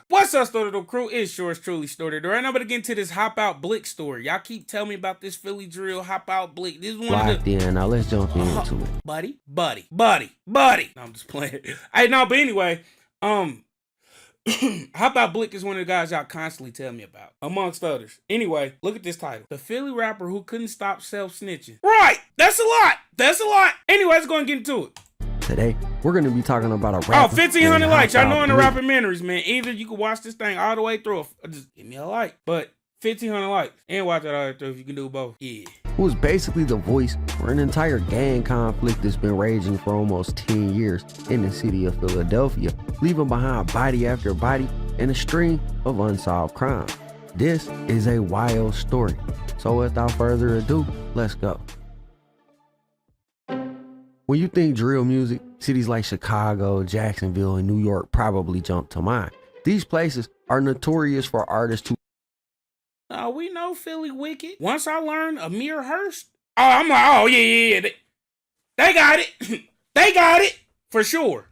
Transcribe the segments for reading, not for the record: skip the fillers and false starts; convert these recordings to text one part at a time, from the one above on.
What's up, Story crew? It's yours truly, Story. Right now, I'm gonna get into this Hopoutblick story. Y'all keep telling me about this Philly drill, Hopoutblick. This is one of the... Now let's jump into it. Buddy. No, I'm just playing. Hey, no, but anyway, Hopoutblick is one of the guys y'all constantly tell me about, amongst others. Anyway, look at this title. The Philly rapper who couldn't stop self-snitching. Right! That's a lot! Anyway, let's go and get into it. Today, we're going to be talking about a rapper. 1,500 likes. Y'all know in the rappermentaries, man. Either you can watch this thing all the way through or just give me a like. But 1,500 likes. And watch it all the way through if you can do both. Yeah. Who is basically the voice for an entire gang conflict that's been raging for almost 10 years in the city of Philadelphia, leaving behind body after body and a string of unsolved crimes. This is a wild story. So without further ado, let's go. When you think drill music, cities like Chicago, Jacksonville, and New York probably jump to mind. These places are notorious for artists who... we know Philly wicked. Once I learned Amir Hurst, I'm like, yeah. They got it. They got it. For sure.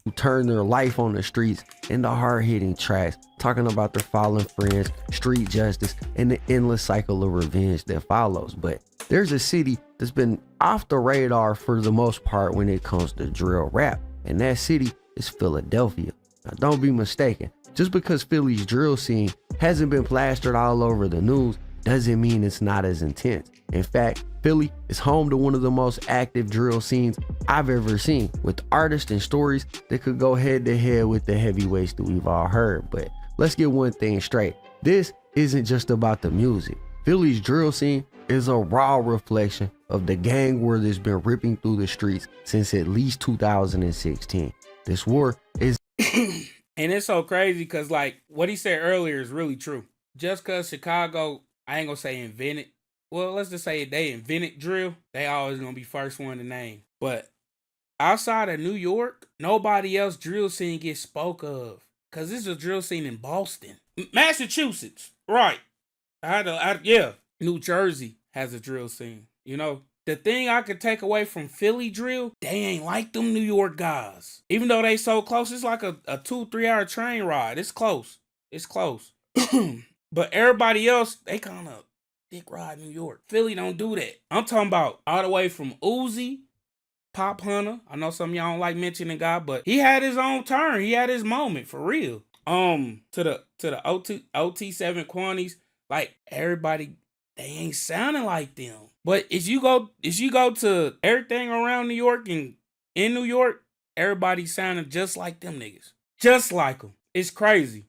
Who turn their life on the streets into hard-hitting tracks, talking about their fallen friends, street justice, and the endless cycle of revenge that follows. But there's a city that's been off the radar for the most part when it comes to drill rap, and that city is Philadelphia. Now, don't be mistaken. Just because Philly's drill scene hasn't been plastered all over the news doesn't mean it's not as intense. In fact, Philly is home to one of the most active drill scenes I've ever seen, with artists and stories that could go head to head with the heavyweights that we've all heard. But let's get one thing straight. This isn't just about the music. Philly's drill scene is a raw reflection of the gang war that's been ripping through the streets since at least 2016. This war is... And it's so crazy because, like, what he said earlier is really true. Just because Chicago, I ain't gonna say invented. Well, let's just say they invented drill. They always gonna be first one to name. But outside of New York, nobody else drill scene gets spoke of. Because this is a drill scene in Boston. Massachusetts. Right. Yeah. New Jersey has a drill scene. You know, the thing I could take away from Philly drill, they ain't like them New York guys. Even though they so close, it's like a 2-3 hour train ride. It's close. But everybody else, they kind of dick ride New York. Philly don't do that. I'm talking about all the way from Uzi, Pop Hunter. I know some of y'all don't like mentioning the guy, but he had his own turn. He had his moment for real. To the OT 7 Quanties, like everybody, they ain't sounding like them. But if you go to everything around New York and in New York, everybody sounding just like them niggas. Just like them. It's crazy.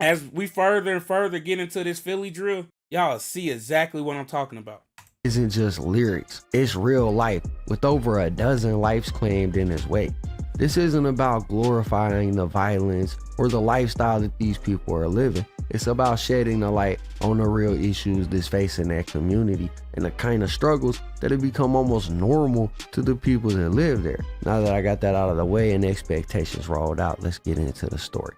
As we further and further get into this Philly drill, y'all see exactly what I'm talking about. Isn't just lyrics, it's real life with over a dozen lives claimed in its wake. This isn't about glorifying the violence or the lifestyle that these people are living. It's about shedding the light on the real issues that's facing that community and the kind of struggles that have become almost normal to the people that live there. Now that I got that out of the way and expectations rolled out, let's get into the story.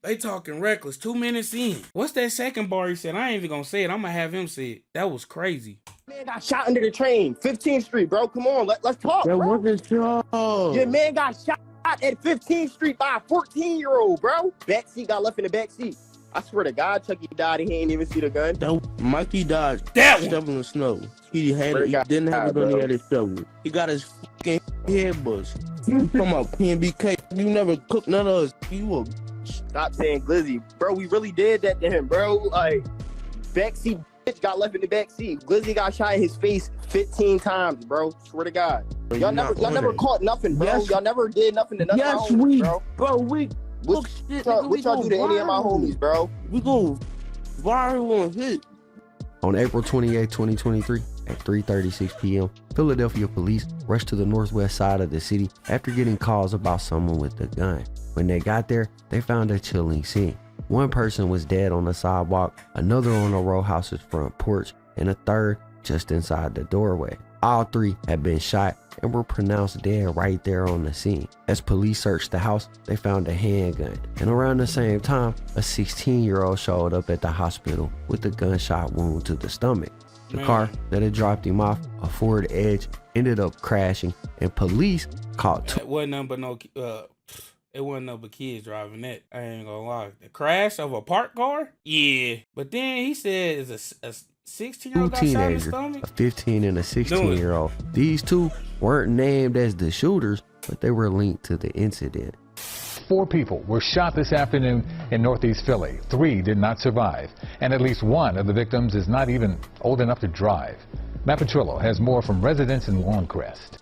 They talking reckless 2 minutes in. What's that second bar he said? I ain't even gonna say it. I'm gonna have him say it. That was crazy. Man got shot under the train, 15th Street, bro. Come on, let's talk, bro. Your man got shot at 15th Street by a 14-year-old, bro. Backseat got left in the backseat. I swear to God, Chucky died and he ain't even see the gun. Mikey died shoveling the snow. He didn't have it on the other shovel. He got his fucking head bust. You talking about PNBK? You never cooked none of us. You a... Stop saying Glizzy. Bro, we really did that to him, bro. Like, backseat bitch got left in the backseat. Glizzy got shot in his face 15 times, bro. Swear to God. Y'all never caught nothing, bro. Yes. Y'all never did nothing to none of my homies, bro. What y'all do to any of my homies, bro? We go viral on hit. On April 28, 2023, at 3:36 p.m., Philadelphia police rushed to the northwest side of the city after getting calls about someone with a gun. When they got there, they found a chilling scene. One person was dead on the sidewalk, another on a row house's front porch, and a third just inside the doorway. All three had been shot and were pronounced dead right there on the scene. As police searched the house, they found a handgun, and around the same time, a 16-year-old showed up at the hospital with a gunshot wound to the stomach. The car that had dropped him off, a Ford Edge, ended up crashing, and police caught two. It wasn't nothing but It wasn't no but kids driving that. I ain't gonna lie. The crash of a parked car? Yeah. But then he said it's a 16-year-old got shot in the teenagers, stomach? a 15 and a 16-year-old. These two weren't named as the shooters, but they were linked to the incident. 4 people were shot this afternoon in Northeast Philly. 3 did not survive, and at least 1 of the victims is not even old enough to drive. Matt Petrillo has more from residents in Longcrest.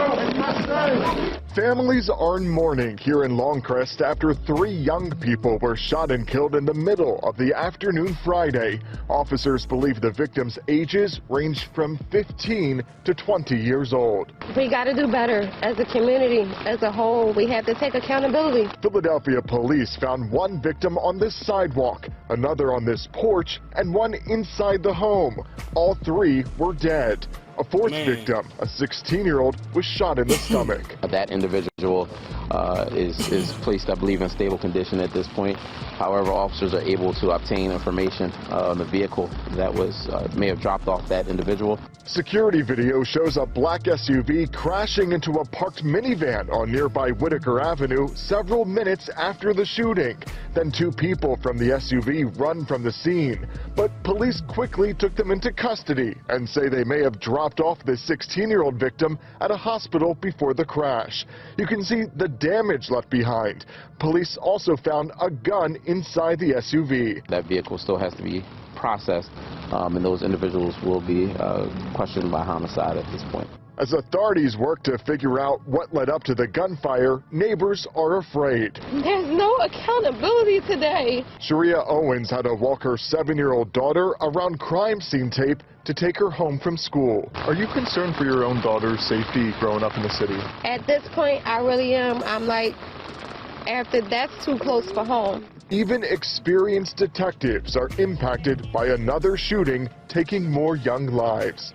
Families are in mourning here in Longcrest after 3 young people were shot and killed in the middle of the afternoon Friday. Officers believe the victims' ages ranged from 15 to 20 years old. We got to do better as a community, as a whole. We have to take accountability. Philadelphia police found 1 victim on this sidewalk, another on this porch, and 1 inside the home. All 3 were dead. A 4th victim, a 16-year-old, was shot in the stomach. That individual is placed, I believe, in stable condition at this point. However, officers are able to obtain information on the vehicle that was may have dropped off that individual. Security video shows a black SUV crashing into a parked minivan on nearby Whitaker Avenue several minutes after the shooting. Then 2 people from the SUV run from the scene. But police quickly took them into custody and say they may have dropped off the 16-year-old victim at a hospital before the crash. You can see the damage left behind. Police also found a gun inside the SUV. That vehicle still has to be processed, and those individuals will be questioned by homicide at this point. As authorities work to figure out what led up to the gunfire, neighbors are afraid. There's no accountability today. Sharia Owens had to walk her 7-year-old daughter around crime scene tape to take her home from school. Are you concerned for your own daughter's safety growing up in the city? At this point, I really am. I'm like, after that's too close for home. Even experienced detectives are impacted by another shooting taking more young lives.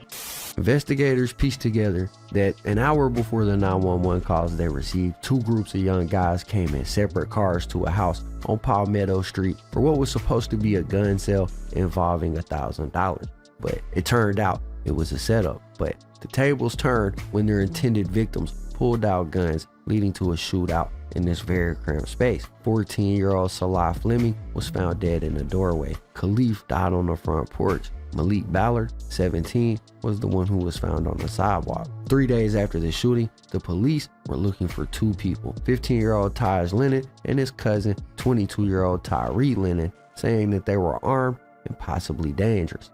Investigators pieced together that an hour before the 911 calls they received, 2 groups of young guys came in separate cars to a house on Palmetto Street for what was supposed to be a gun sale involving $1,000. But it turned out it was a setup. But the tables turned when their intended victims pulled out guns, leading to a shootout in this very cramped space. 14-year-old Salah Fleming was found dead in the doorway. Khalif died on the front porch. Malik Ballard, 17, was the one who was found on the sidewalk. 3 days after the shooting, the police were looking for 2 people, 15-year-old Taj Lennon and his cousin, 22-year-old Tyree Lennon, saying that they were armed and possibly dangerous.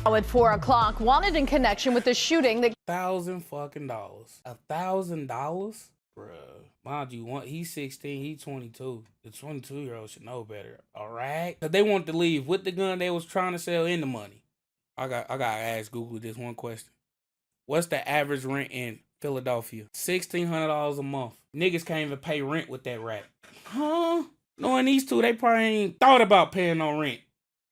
At 4 o'clock, wanted in connection with the shooting that $1,000 fucking dollars. $1,000? Bruh. Mind you, he's 16, he's 22. The 22-year-old should know better, all right? Cause they wanted to leave with the gun they was trying to sell in the money. I gotta ask Google this one question. What's the average rent in Philadelphia? $1,600 a month. Niggas can't even pay rent with that rap. Huh? Knowing these two, they probably ain't thought about paying no rent.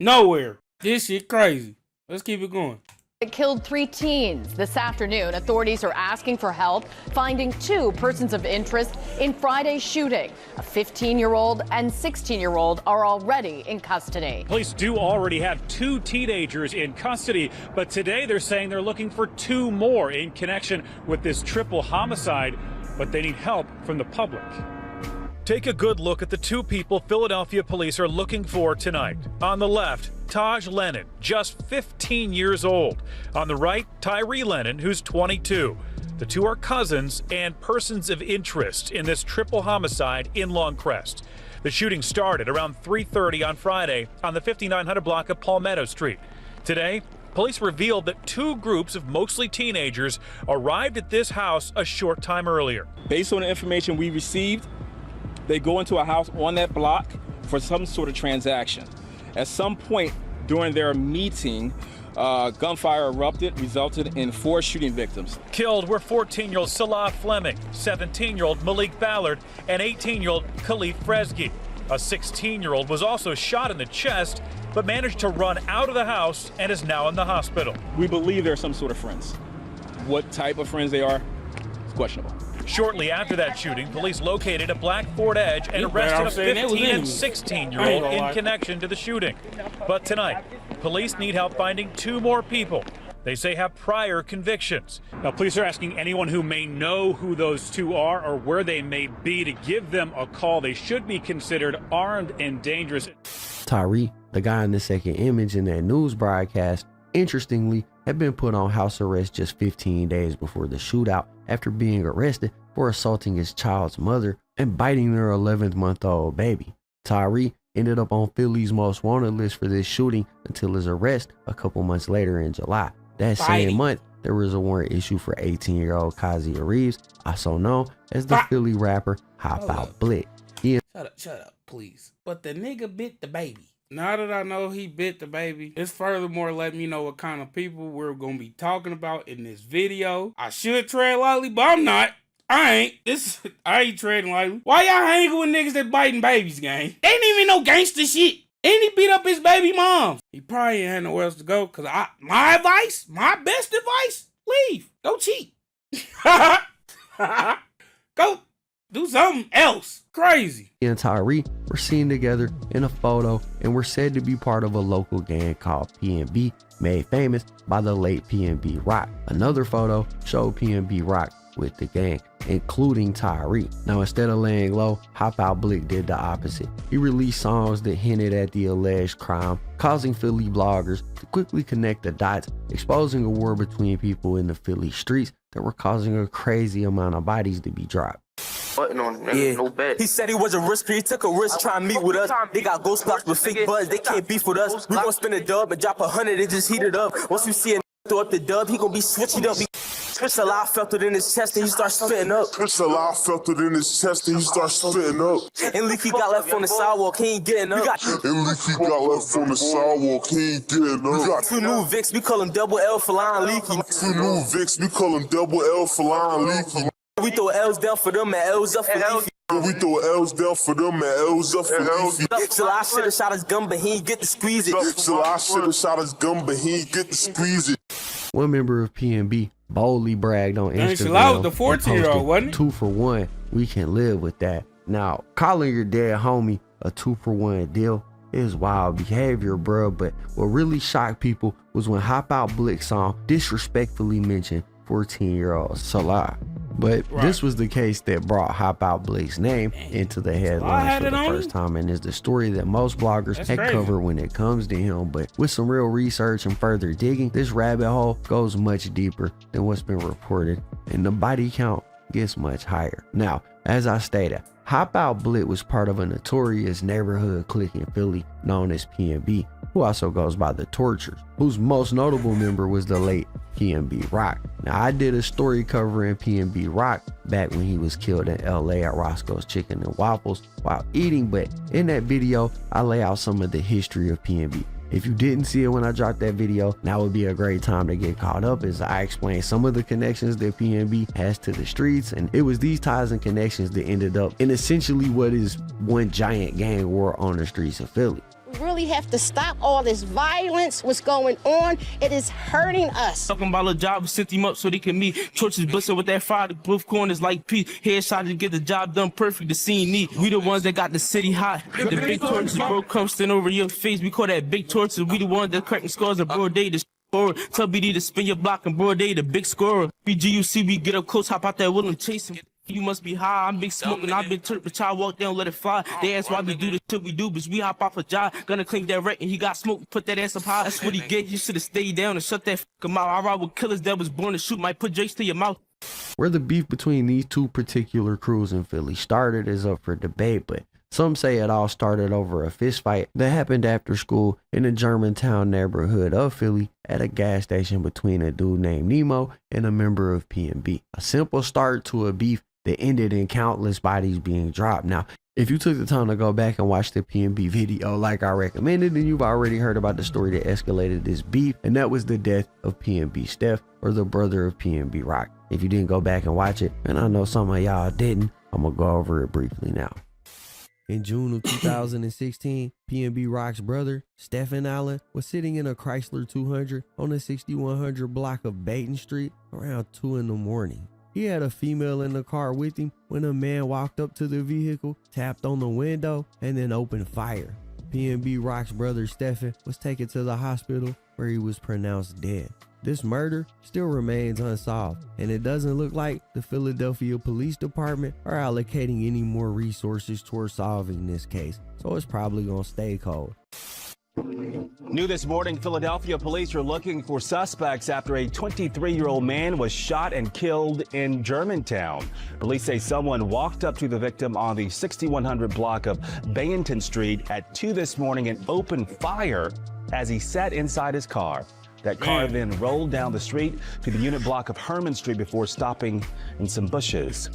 Nowhere. This shit crazy. Let's keep it going. It killed 3 teens. This afternoon, authorities are asking for help finding 2 persons of interest in Friday's shooting. A 15-year-old and 16-year-old are already in custody. Police do already have 2 teenagers in custody, but today they're saying they're looking for 2 more in connection with this triple homicide, but they need help from the public. Take a good look at the 2 people Philadelphia police are looking for tonight. On the left, Taj Lennon, just 15 years old. On the right, Tyree Lennon, who's 22. The 2 are cousins and persons of interest in this triple homicide in Longcrest. The shooting started around 3:30 on Friday on the 5900 block of Palmetto Street. Today, police revealed that 2 groups of mostly teenagers arrived at this house a short time earlier. Based on the information we received, they go into a house on that block for some sort of transaction. At some point during their meeting, gunfire erupted, resulted in 4 shooting victims. Killed were 14-year-old Salah Fleming, 17-year-old Malik Ballard, and 18-year-old Khalif Fresgi. A 16-year-old was also shot in the chest, but managed to run out of the house and is now in the hospital. We believe they're some sort of friends. What type of friends they are, it's questionable. Shortly after that shooting, police located a black Ford Edge and arrested a 15 and 16-year-old in connection to the shooting. But tonight, police need help finding 2 more people. they say have prior convictions. Now, police are asking anyone who may know who those two are or where they may be to give them a call. They should be considered armed and dangerous. Tyree, the guy in the second image in that news broadcast, interestingly, had been put on house arrest just 15 days before the shootout after being arrested for assaulting his child's mother and biting their 11-month-old baby. Tyree ended up on Philly's most wanted list for this shooting until his arrest a couple months later in July. That same month, there was a warrant issued for 18-year-old Kazia Reeves, also known as the Philly rapper Hopoutblick. Shut up, please. But the nigga bit the baby. Now that I know he bit the baby, it's furthermore letting me know what kind of people we're gonna be talking about in this video. I should tread lightly, but I'm not. I ain't treading lightly. Why y'all hanging with niggas that biting babies, gang? They ain't even no gangster shit. And he beat up his baby mom. He probably ain't had nowhere else to go, cause my best advice, leave. Go cheat. Go do something else. Crazy. He and Tyree were seen together in a photo and were said to be part of a local gang called PNB, made famous by the late PNB Rock. Another photo showed PNB Rock with the gang, including Tyree. Now, instead of laying low, Hopoutblick did the opposite. He released songs that hinted at the alleged crime, causing Philly bloggers to quickly connect the dots, exposing a war between people in the Philly streets that were causing a crazy amount of bodies to be dropped. No bet. He said he was a risker, he took a risk trying to meet with us. They got ghost blocks with fake buzz, they can't beef with us. We gon' spin a dub and drop 100 and just heat it up. Once we see a throw up the dub, he gon' be switching up. Salah felt it in his chest and he starts spitting up. Salah felt it in his chest and he starts spitting up. And Leafy got left on the sidewalk, he ain't getting up. And Leafy got left on the sidewalk, he ain't getting up. We got two new Vicks, we call him Double L for line leaky. Two new Vicks, we call him Double L for line leaky. We throw L's down for them and L's up for Leafy. We throw L's down for them and L's up for Leafy. Salah should've shot his gun, but he ain't get to squeeze it. Salah should've shot his gun, but he ain't get to squeeze it. One member of PNB boldly bragged on Instagram. Salah was the 14-year-old, wasn't he? 2 for 1. We can live with that. Now, calling your dead homie a 2-for-1 deal is wild behavior, bro. But what really shocked people was when Hopoutblick song disrespectfully mentioned 14-year-old Salah. But this was the case that brought Hopoutblick's name into the headlines for the first time, and is the story that most bloggers had covered when it comes to him. But with some real research and further digging, this rabbit hole goes much deeper than what's been reported, and the body count gets much higher. Now, as I stated, Hopoutblick was part of a notorious neighborhood clique in Philly known as PNB, who also goes by the Tortures, whose most notable member was the late PNB Rock. Now, I did a story covering PNB Rock back when he was killed in LA at Roscoe's Chicken and Waffles while eating, but in that video, I lay out some of the history of PNB. If you didn't see it when I dropped that video, now would be a great time to get caught up as I explain some of the connections that PNB has to the streets, and it was these ties and connections that ended up in essentially what is one giant gang war on the streets of Philly. We really have to stop all this violence. What's going on? It is hurting us. Talking about a job, sent him up so they can meet. Torches blitzing with that fire, both corners like Pete. Headshot to get the job done perfect, the scene neat. We the ones that got the city hot. The big torches, bro, come stand over your face. We call that big torches. We the ones that cracking scars in broad day. The forward, tell BD to spin your block in broad day. The big scorer. BGUC, we get up close, hop out that will and chase him. You must be high, I'm big smoking, I've been turned, but y'all walk down, let it fly. They ask why we do the shit we do, but we hop off a job. Gonna claim that wreck and he got smoked, put that ass up high. That's what he get, you should've stayed down and shut that f***ing mouth. I ride with killers that was born to shoot, might put Jakes to your mouth. Where the beef between these two particular crews in Philly started is up for debate, but some say it all started over a fist fight that happened after school in the Germantown neighborhood of Philly at a gas station between a dude named Nemo and a member of PNB. A simple start to a beef that ended in countless bodies being dropped. Now, if you took the time to go back and watch the PNB video like I recommended, then you've already heard about the story that escalated this beef, and that was the death of PNB Steph, or the brother of PNB Rock. If you didn't go back and watch it, and I know some of y'all didn't, I'm gonna go over it briefly now. In June of 2016, PNB Rock's brother, Stephen Allen, was sitting in a Chrysler 200 on the 6100 block of Baton Street around 2 in the morning. He had a female in the car with him when a man walked up to the vehicle, tapped on the window, and then opened fire. PNB Rock's brother Stephen was taken to the hospital where he was pronounced dead. this murder still remains unsolved, and it doesn't look like the Philadelphia Police Department are allocating any more resources towards solving this case, so it's probably gonna stay cold. New this morning, Philadelphia police are looking for suspects after a 23-year-old man was shot and killed in Germantown. Police say someone walked up to the victim on the 6100 block of Bayenton Street at 2 this morning and opened fire as he sat inside his car. That car then rolled down the street to the unit block of Herman Street before stopping in some bushes.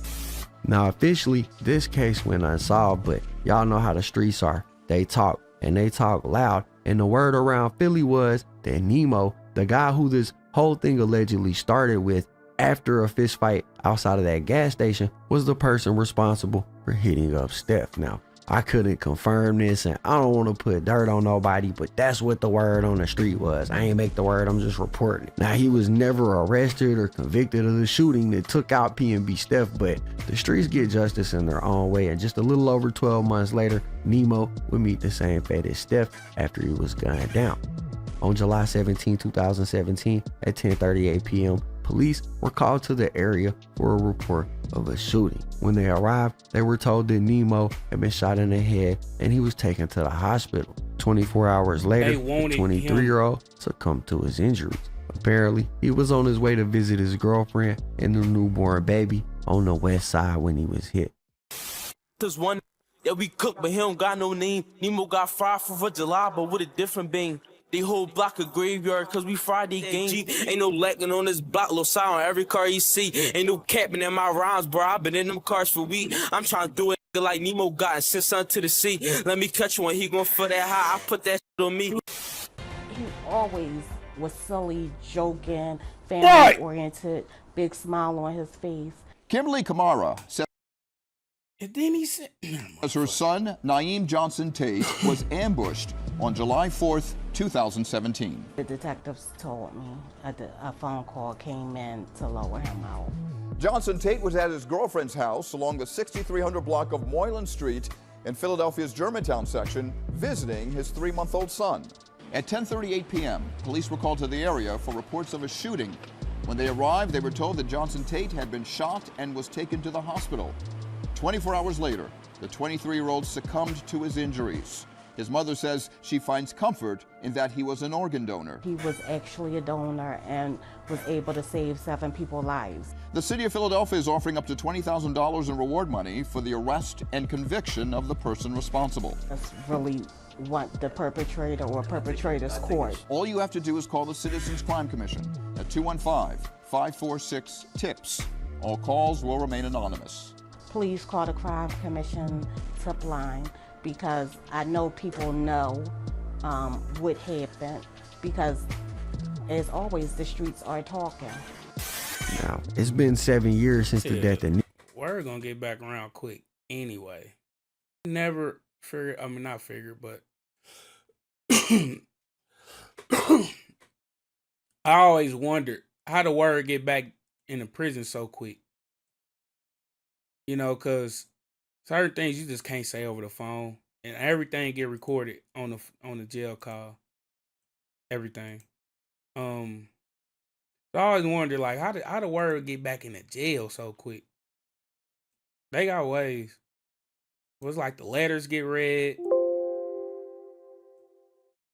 Now officially, this case went unsolved, but y'all know how the streets are. They talk, and they talk loud, and the word around Philly was that Nemo, the guy who this whole thing allegedly started with after a fist fight outside of that gas station, was the person responsible for hitting up Steph. Now, I couldn't confirm this, and I don't want to put dirt on nobody, but that's what the word on the street was. I ain't make the word, I'm just reporting it. Now, he was never arrested or convicted of the shooting that took out P&B Steph, but the streets get justice in their own way, and just a little over 12 months later, Nemo would meet the same fate as Steph after he was gunned down. On July 17, 2017, at 10:38 p.m., police were called to the area for a report of a shooting. When they arrived, they were told that Nemo had been shot in the head and he was taken to the hospital. 24 hours later, the 23-year-old succumbed to his injuries. Apparently, he was on his way to visit his girlfriend and their newborn baby on the west side when he was hit. There's one that we cook, but he don't got no name. Nemo got fried for July, but with a different bang. They whole block a graveyard cause we Friday game. Ain't no lacking on this block, little sign on every car you see. Ain't no capping in my rhymes, bro. I been in them cars for weeks. I'm trying to do it like Nemo got and send something to the sea. Let me catch one, he gon' feel that high. I put that shit on me. He always was silly, joking, family-oriented, big smile on his face. Kimberly Kamara said And then he said, as her son, Naeem Johnson Tate, was ambushed on July 4th, 2017. The detectives told me a phone call came in to lower him out. Johnson Tate was at his girlfriend's house along the 6300 block of Moylan Street in Philadelphia's Germantown section, visiting his 3-month-old son. At 10:38 p.m., police were called to the area for reports of a shooting. When they arrived, they were told that Johnson Tate had been shot and was taken to the hospital. 24 hours later, the 23-year-old succumbed to his injuries. His mother says she finds comfort in that he was an organ donor. He was actually a donor and was able to save 7 people's lives. The city of Philadelphia is offering up to $20,000 in reward money for the arrest and conviction of the person responsible. That's really want the perpetrator or perpetrator's court. All you have to do is call the Citizens Crime Commission at 215-546-TIPS. All calls will remain anonymous. Please call the Crime Commission tip line, because I know people know what happened, because as always, the streets are talking. Now, it's been 7 years since the death of We're gonna get back around quick anyway. Never figured, I mean, not figured, but I always wondered how the word get back in the prison so quick. You know, because certain things you just can't say over the phone, and everything get recorded on the jail call. Everything. So I always wondered, like, how the word get back in the jail so quick. They got ways. It was like the letters get read.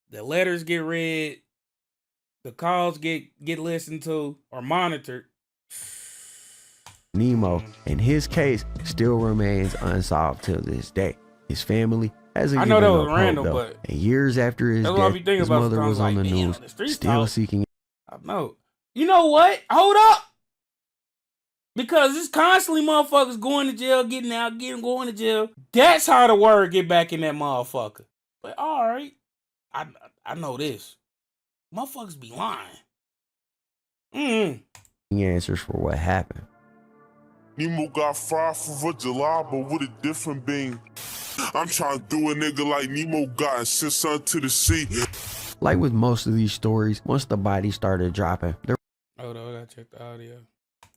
The letters get read. The calls get listened to or monitored. Nemo, and his case still remains unsolved till this day. His family hasn't I know given that up was random, hope, though. but And years after his that's what I death, be thinking his about mother was on sometimes, the like, news, damn, the streets still talk. seeking. I know. You know what? Hold up. Because it's constantly motherfuckers going to jail, getting out, going to jail. That's how the word get back in that motherfucker. But all right. I know this. Motherfuckers be lying. Answers for what happened. Nemo got fried for July, but with a different beam. I'm trying to do a nigga like Nemo got and send something to the sea. Like with most of these stories, once the body started dropping, there Hold on, I gotta check the audio.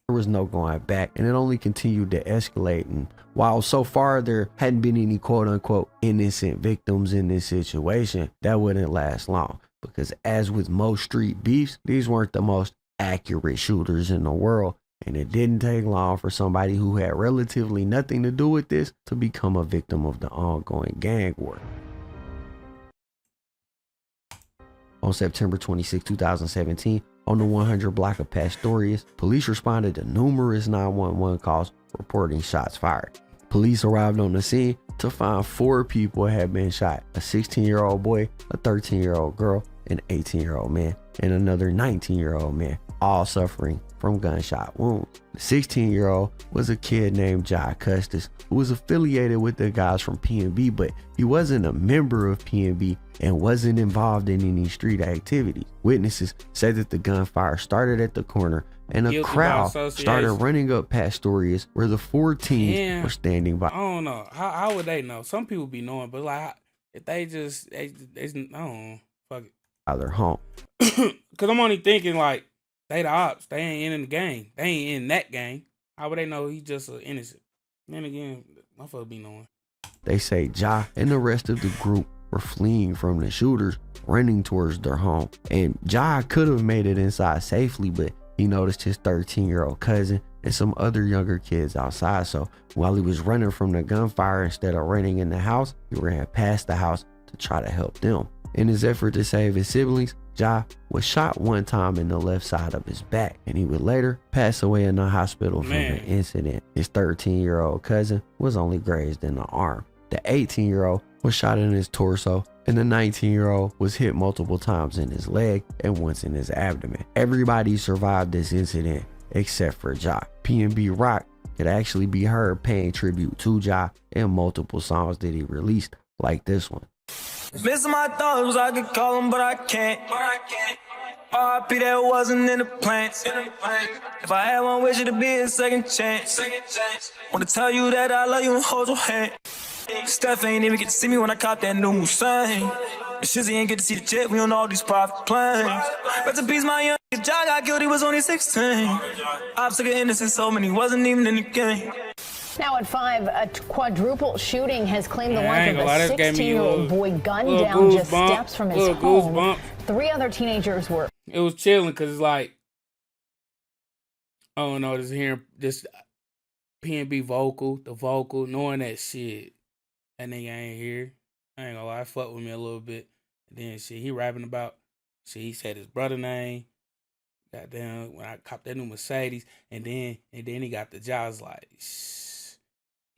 was no going back, and it only continued to escalate. And while so far there hadn't been any quote-unquote innocent victims in this situation, that wouldn't last long. because as with most street beefs, these weren't the most accurate shooters in the world, and it didn't take long for somebody who had relatively nothing to do with this to become a victim of the ongoing gang war. On September 26, 2017, on the 100 block of Pastorius, police responded to numerous 911 calls reporting shots fired. Police arrived on the scene to find 4 people had been shot: a 16-year-old boy, a 13-year-old girl, an 18-year-old man, and another 19-year-old man, all suffering from gunshot wounds. The 16-year-old was a kid named Jai Custis, who was affiliated with the guys from PNB, but he wasn't a member of PNB and wasn't involved in any street activity. Witnesses said that the gunfire started at the corner and a crowd started running up Pastorius where the 4 teens were standing by. I don't know. How would they know? Some people be knowing, but like if they I don't know. Fuck it. Their home. Cause I'm only thinking like they the ops. They ain't in the gang. They ain't in that gang. How would they know he's just an innocent? Then again, motherfucker be knowing. They say Ja and the rest of the group were fleeing from the shooters, running towards their home. And Ja could have made it inside safely, but he noticed his 13-year-old cousin and some other younger kids outside. So while he was running from the gunfire, instead of running in the house, he ran past the house to try to help them. In his effort to save his siblings, Ja was shot one time in the left side of his back, and he would later pass away in the hospital from the incident. His 13-year-old cousin was only grazed in the arm. The 18-year-old was shot in his torso, and the 19-year-old was hit multiple times in his leg and once in his abdomen. Everybody survived this incident except for Ja. PNB Rock could actually be heard paying tribute to Ja in multiple songs that he released, like this one. Missing my thoughts, I could call him, but I can't. RIP, that wasn't in the plans. If I had one wish, it'd be a second chance. Wanna tell you that I love you and hold your hand. Steph ain't even get to see me when I caught that new Mustang. Shizzy ain't get to see the jet, we on all these private planes. Rest in peace, my young nigga, Ja got killed, he was only 16. I'm sick of innocent, so many wasn't even in the game. Now at 5, a quadruple shooting has claimed the life of a 16-year-old boy gunned down just steps from his home. 3 other teenagers were. It was chilling because it's like, I don't know, just hearing this PNB the vocal, knowing that shit, that nigga ain't here. I ain't gonna lie, fuck with me a little bit. And then shit, he rapping about, shit, he said his brother name. Goddamn, when I copped that new Mercedes, and then he got the jaws like,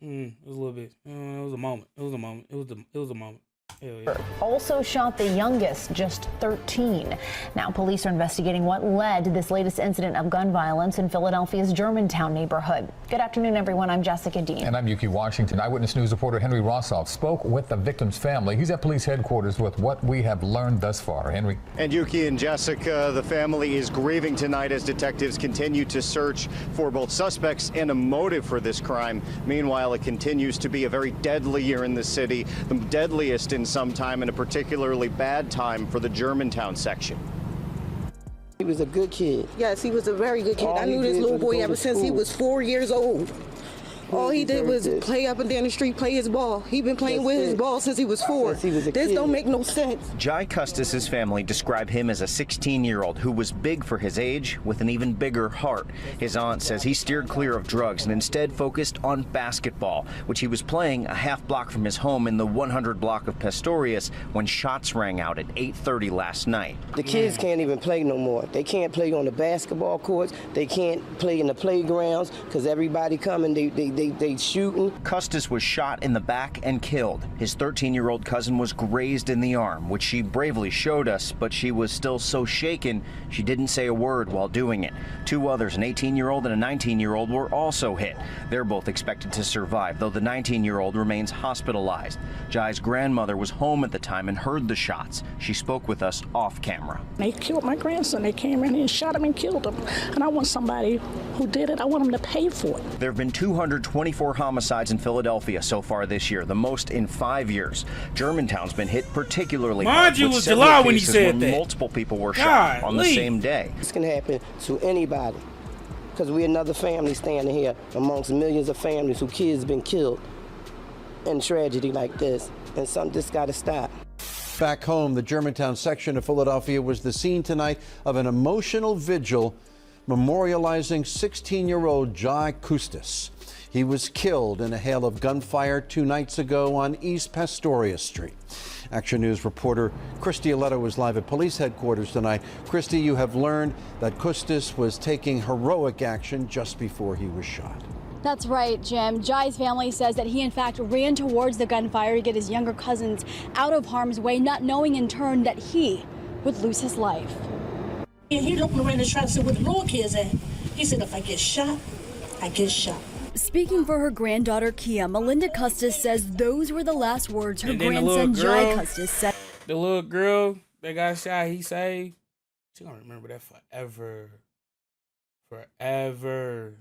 it was a little bit. It was a moment. It was a moment. It was a moment. Hell yeah. Also shot the youngest, just 13. Now police are investigating what led to this latest incident of gun violence in Philadelphia's Germantown neighborhood. Good afternoon, everyone. I'm Jessica Dean. And I'm Yuki Washington. Eyewitness News reporter Henry Rossoff spoke with the victim's family. He's at police headquarters with what we have learned thus far. Henry. And Yuki and Jessica, the family is grieving tonight as detectives continue to search for both suspects and a motive for this crime. Meanwhile, it continues to be a very deadly year in the city, the deadliest in some time, and a particularly bad time for the Germantown section. He was a good kid. Yes, he was a very good kid. I knew this little boy ever since he was 4 years old. All he did was play up and down the street, play his ball. He's been playing with his ball since he was 4. This don't make no sense. Jai Custis's family describe him as a 16-year-old who was big for his age with an even bigger heart. His aunt says he steered clear of drugs and instead focused on basketball, which he was playing a half block from his home in the 100 block of Pastorius when shots rang out at 8:30 last night. The kids can't even play no more. They can't play on the basketball courts. They can't play in the playgrounds because everybody coming, they shooting. Custis was shot in the back and killed. His 13-year-old cousin was grazed in the arm, which she bravely showed us, but she was still so shaken she didn't say a word while doing it. 2 others, an 18-year-old and a 19-year-old, were also hit. They're both expected to survive, though the 19-year-old remains hospitalized. Jai's grandmother was home at the time and heard the shots. She spoke with us off camera. They killed my grandson. They came in and shot him and killed him. And I want somebody who did it, I want them to pay for it. There have been 224 homicides in Philadelphia so far this year, the most in 5 years. Germantown's been hit particularly hard. Mind you, it was July when he said that. Multiple people were shot on the same day. This can happen to anybody because we're another family standing here amongst millions of families whose kids been killed in tragedy like this, and this got to stop. Back home, the Germantown section of Philadelphia was the scene tonight of an emotional vigil memorializing 16-year-old Jai Custis. He was killed in a hail of gunfire 2 nights ago on East Pastoria Street. Action News reporter Christy Aletto was live at police headquarters tonight. Christy, you have learned that Custis was taking heroic action just before he was shot. That's right, Jim. Jai's family says that he in fact ran towards the gunfire to get his younger cousins out of harm's way, not knowing in turn that he would lose his life. And he looked around and tried to see where the little kids at. He said, if I get shot, I get shot. Speaking for her granddaughter Kia, Melinda Custis says those were the last words her And then grandson Jai Custis said. The little girl that got shot, he saved. She gonna remember that forever. Forever.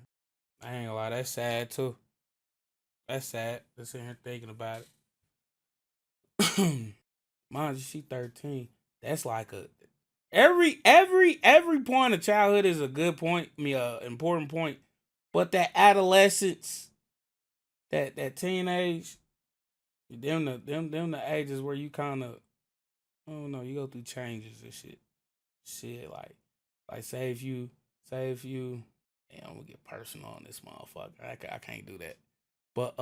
I ain't gonna lie, that's sad too. That's sad. Just sitting here thinking about it. Mind you, she 13. That's like a every point of childhood is a good point. I mean, important point. But that adolescence, that teenage, them the ages where you kind of, I don't know, you go through changes and shit. Like say if you, damn, I'm gonna get personal on this motherfucker. I can't do that. But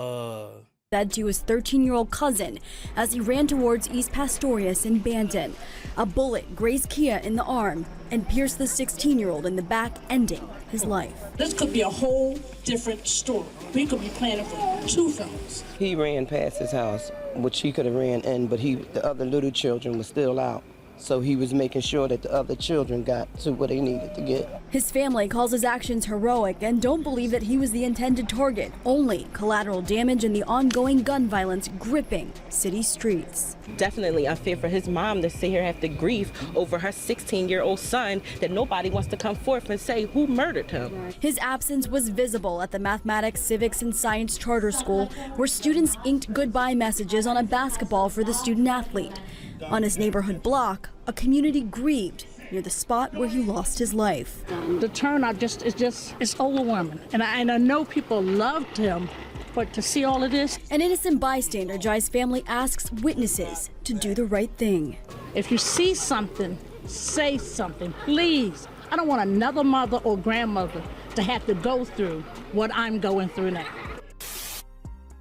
said to his 13-year-old cousin as he ran towards East Pastorius in Bandon. A bullet grazed Kia in the arm and pierced the 16-year-old in the back, ending his life. This could be a whole different story. We could be planning for 2 films. He ran past his house, which he could have ran in, but the other little children were still out. So he was making sure that the other children got to where they needed to get. His family calls his actions heroic and don't believe that he was the intended target. Only collateral damage and the ongoing gun violence gripping city streets. Definitely unfair for his mom to sit here and have to grieve over her 16-year-old son that nobody wants to come forth and say who murdered him. His absence was visible at the Mathematics, Civics, and Science Charter School, where students inked goodbye messages on a basketball for the student athlete. On his neighborhood block, a community grieved near the spot where he lost his life. The turnout it's overwhelming. And I know people loved him, but to see all of this. An innocent bystander, Jai's family asks witnesses to do the right thing. If you see something, say something, please. I don't want another mother or grandmother to have to go through what I'm going through now.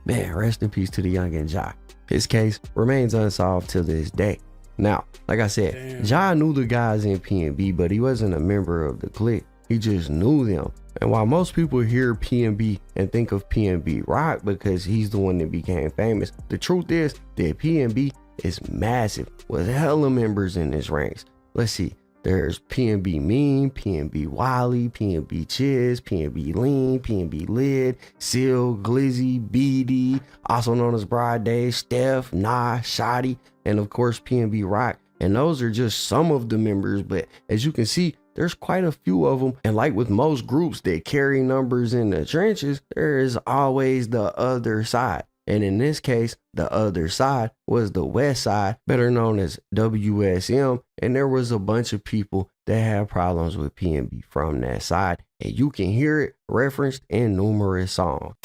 Man, rest in peace to the youngin' Jai. His case remains unsolved to this day. Now, like I said, Jai knew the guys in PNB, but he wasn't a member of the clique. He just knew them. And while most people hear PNB and think of PNB Rock because he's the one that became famous, the truth is that PNB is massive with hella members in his ranks. Let's see. There's PNB Mean, PNB Wiley, PNB Chiz, PNB Lean, PNB Lid, Seal, Glizzy, BD, also known as Broad Day, Steph, Nah, Shotty, and of course PNB Rock. And those are just some of the members, but as you can see, there's quite a few of them. And like with most groups that carry numbers in the trenches, there is always the other side. And in this case, the other side was the West Side, better known as WSM. And there was a bunch of people that had problems with PNB from that side. And you can hear it referenced in numerous songs.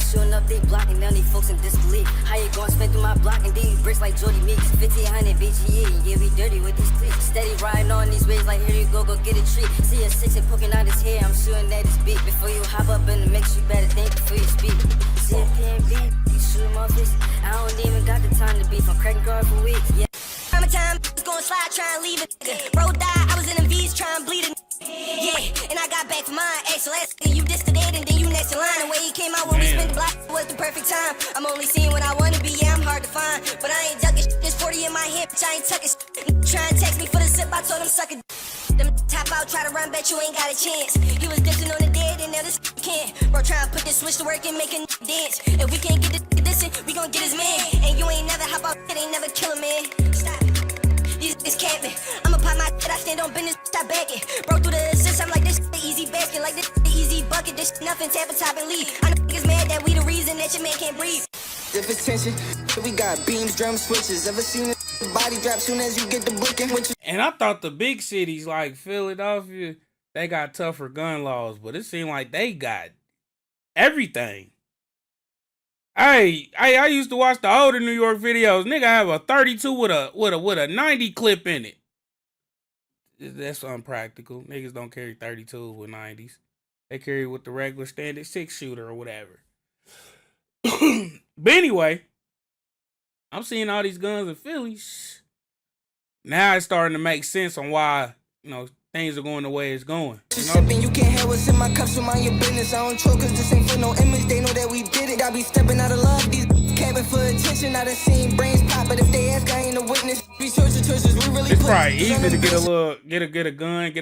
Shooting up they blocking down these folks in disbelief. How you gon' spin through my block and these bricks like Jody Meeks? 1500 BGE, yeah, we dirty with these cleats. Steady riding on these waves like here you go get a treat. See a 6 and poking out his hair, I'm shooting at his beat. Before you hop up in the mix, you better think before you speak. See a PNB, you shoot him off this. I don't even got the time to beef, I'm cracking guard for weeks, yeah. Time gon' slide, try and leave it. Bro died, I was in the V's trying to bleed it. Yeah, and I got back for mine. Excellent. You dissed the dead and then you next in line. The way he came out when we spent the block was the perfect time. I'm only seeing what I want to be, yeah, I'm hard to find. But I ain't ducking shit. There's 40 in my hip, bitch, I ain't tucking shit. Try and text me for the sip, I told him suck it. Them tap out, try to run, bet you ain't got a chance. He was dissing on the dead and now this can't. Bro, try and put this switch to work and make a dance. If we can't get this in, we gon' get his man. And you ain't never hop out, it ain't never kill a man. Stop. This camping. I'ma pop my shit, I stand on business, I back it. Bro, through the assist, I'm like this easy basket, like this easy bucket, this nothing, tap and top and leave. I know niggas mad that we the reason that your man can't breathe. If it's tension, we got beams, drum switches. Ever seen a body drop soon as you get the booking? And I thought the big cities like Philadelphia, they got tougher gun laws, but it seemed like they got everything. Hey, I used to watch the older New York videos. Nigga have a 32 with a 90 clip in it. That's unpractical. Niggas don't carry 32 with 90s. They carry with the regular standard 6-shooter or whatever. But anyway, I'm seeing all these guns in Philly. Now it's starting to make sense on why, things are going the way it's going. You can't have what's in my cups, so mind your business. I don't choke, cause this ain't for no image. They know that we did it. I be stepping out of love. These capping for attention. I done seen brains pop, but if they ask, I ain't a witness. Research choices, we really it's probably easy to get a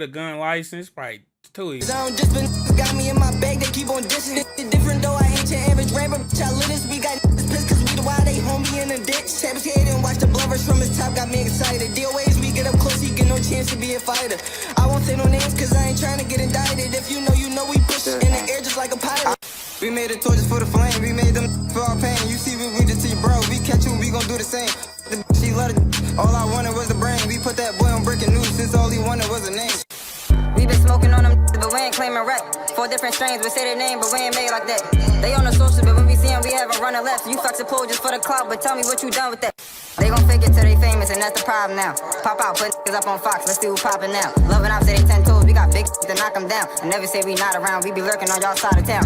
gun license. Probably too easy. I don't just been got me in my bag, they keep on dissing. It's different though, I ain't your average rapper. I lit us, we got pissed cause we the wild, they homie in the ditch. Tap his head and watch the blowers from his top, got me excited. DOAs, we get up close, he get no chance to be a fighter. I won't say no names cause I ain't trying to get indicted. If you know, we push in the air just like a pirate. We made the torches for the flame, we made them for our pain. You see what we did to you, bro, we catch you, we gon' do the same. She loved it, all I wanted was the brain. We put that boy on breaking news since all he wanted was a name. We been smoking on them, but we ain't claiming rep. 4 different strains, we say their name, but we ain't made like that. They on the social, but when we see them, we haven't run a left. You flex a pole just for the clout, but tell me what you done with that. They gon' fake it till they famous, and that's the problem now. Pop out, put niggas up on Fox, let's see who poppin' now. Loving ops, say they 10 toes, we got big to knock them down. I never say we not around, we be lurking on y'all side of town.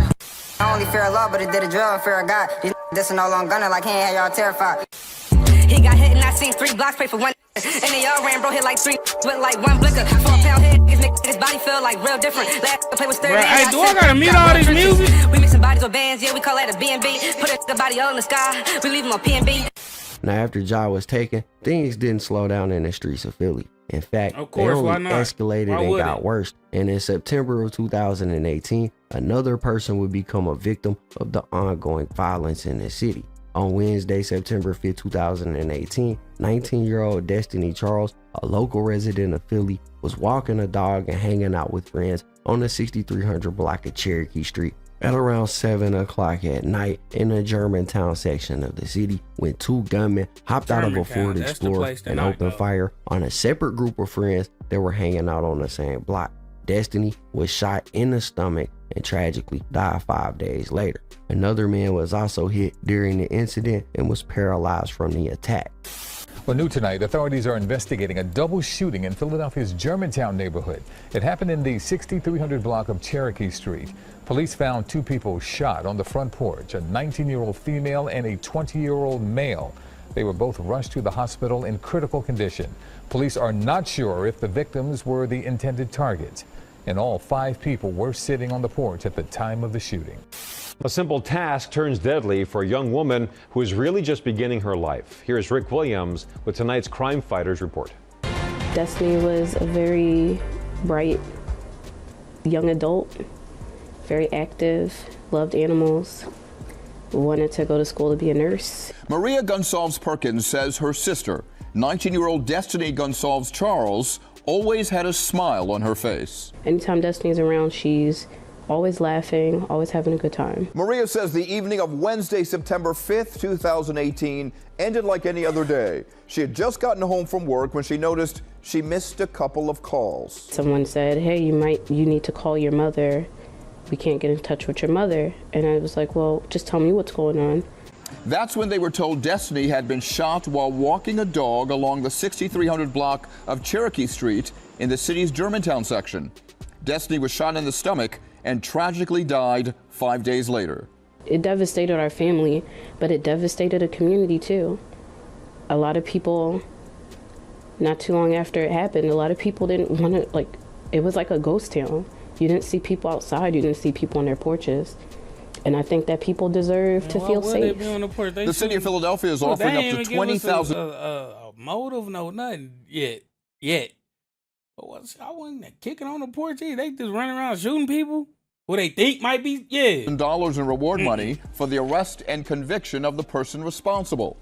I only fear of law, but it did a drill and fear of God. These dissing all on gunner like he ain't had y'all terrified. He got hit and I seen 3 blocks, pray for 1. And they all ran, bro, hit like 3 with like 1 blicker. 4-pound hit, his body feel like real different. Last play with 30. Hey, do I gotta mute all this music? We mixing bodies with bands, yeah, we call that a B&B. Put the body all in the sky, we leave him on P&B. Now, after Ja was taken, things didn't slow down in the streets of Philly. In fact, of course, they why only not? escalated and got worse. And in September of 2018, another person would become a victim of the ongoing violence in the city. On Wednesday, September 5th, 2018, 19-year-old Destiny Charles, a local resident of Philly, was walking a dog and hanging out with friends on the 6300 block of Cherokee Street at around 7 o'clock at night in the Germantown section of the city when 2 gunmen hopped out of a Ford Explorer and opened fire on a separate group of friends that were hanging out on the same block. Destiny was shot in the stomach and tragically died 5 days later. Another man was also hit during the incident and was paralyzed from the attack. Well, new tonight, authorities are investigating a double shooting in Philadelphia's Germantown neighborhood. It happened in the 6300 block of Cherokee Street. Police found 2 people shot on the front porch, a 19-year-old female and a 20-year-old male. They were both rushed to the hospital in critical condition. Police are not sure if the victims were the intended targets. In all, 5 people were sitting on the porch at the time of the shooting. A simple task turns deadly for a young woman who is really just beginning her life. Here's Rick Williams with tonight's Crime Fighters report. Destiny was a very bright young adult, very active, loved animals, wanted to go to school to be a nurse. Maria Gonsalves Perkins says her sister, 19-year-old Destiny Gonsalves Charles, always had a smile on her face. Anytime Destiny's around, she's always laughing, always having a good time. Maria says the evening of Wednesday, September 5th, 2018 ended like any other day. She had just gotten home from work when she noticed she missed a couple of calls. Someone said, hey, you need to call your mother. We can't get in touch with your mother. And I was like, well, just tell me what's going on. That's when they were told Destiny had been shot while walking a dog along the 6300 block of Cherokee Street in the city's Germantown section. Destiny was shot in the stomach and tragically died 5 days later. It devastated our family, but it devastated a community too. A lot of people, not too long after it happened, a lot of people didn't want to, it was like a ghost town. You didn't see people outside, you didn't see people on their porches. And I think that people deserve to feel safe. The city of Philadelphia is offering up to 20,000. A motive, no, nothing yet. I wasn't kicking on the porch either. They just running around shooting people who they think might be, $dollars in reward money for the arrest and conviction of the person responsible.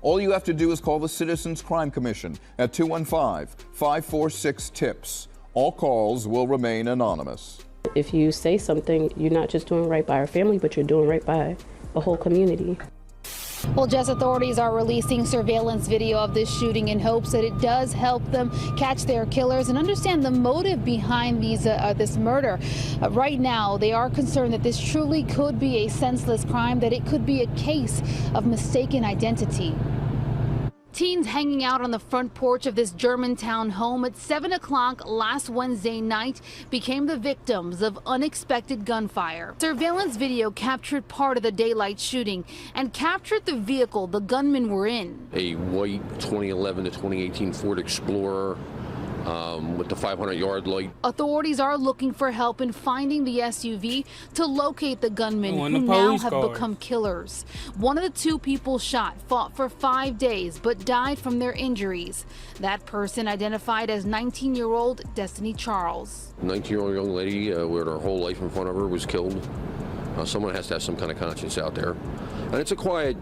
All you have to do is call the Citizens Crime Commission at 215-546-TIPS. All calls will remain anonymous. If you say something, you're not just doing right by our family, but you're doing right by a whole community. Well, Jess, authorities are releasing surveillance video of this shooting in hopes that it does help them catch their killers and understand the motive behind this murder. Right now, they are concerned that this truly could be a senseless crime, that it could be a case of mistaken identity. Teens hanging out on the front porch of this Germantown home at 7 o'clock last Wednesday night became the victims of unexpected gunfire. Surveillance video captured part of the daylight shooting and captured the vehicle the gunmen were in. A white 2011 to 2018 Ford Explorer with the 500-yard light. Authorities are looking for help in finding the SUV to locate the gunmen who now have become killers. One of the two people shot fought for 5 days but died from their injuries. That person identified as 19-year-old Destiny Charles. 19-year-old young lady with her whole life in front of her was killed. Someone has to have some kind of conscience out there. And it's a quiet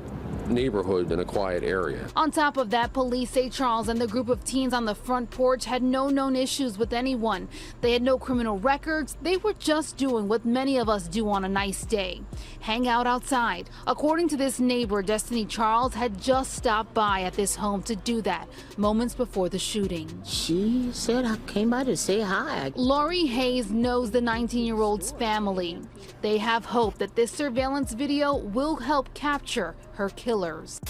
neighborhood in a quiet area. On top of that, police say Charles and the group of teens on the front porch had no known issues with anyone. They had no criminal records. They were just doing what many of us do on a nice day, hang out outside. According to this neighbor, Destiny Charles had just stopped by at this home to do that moments before the shooting. She said I came by to say hi. Lori Hayes knows the 19-year-old's family. They have hope that this surveillance video will help capture her killers.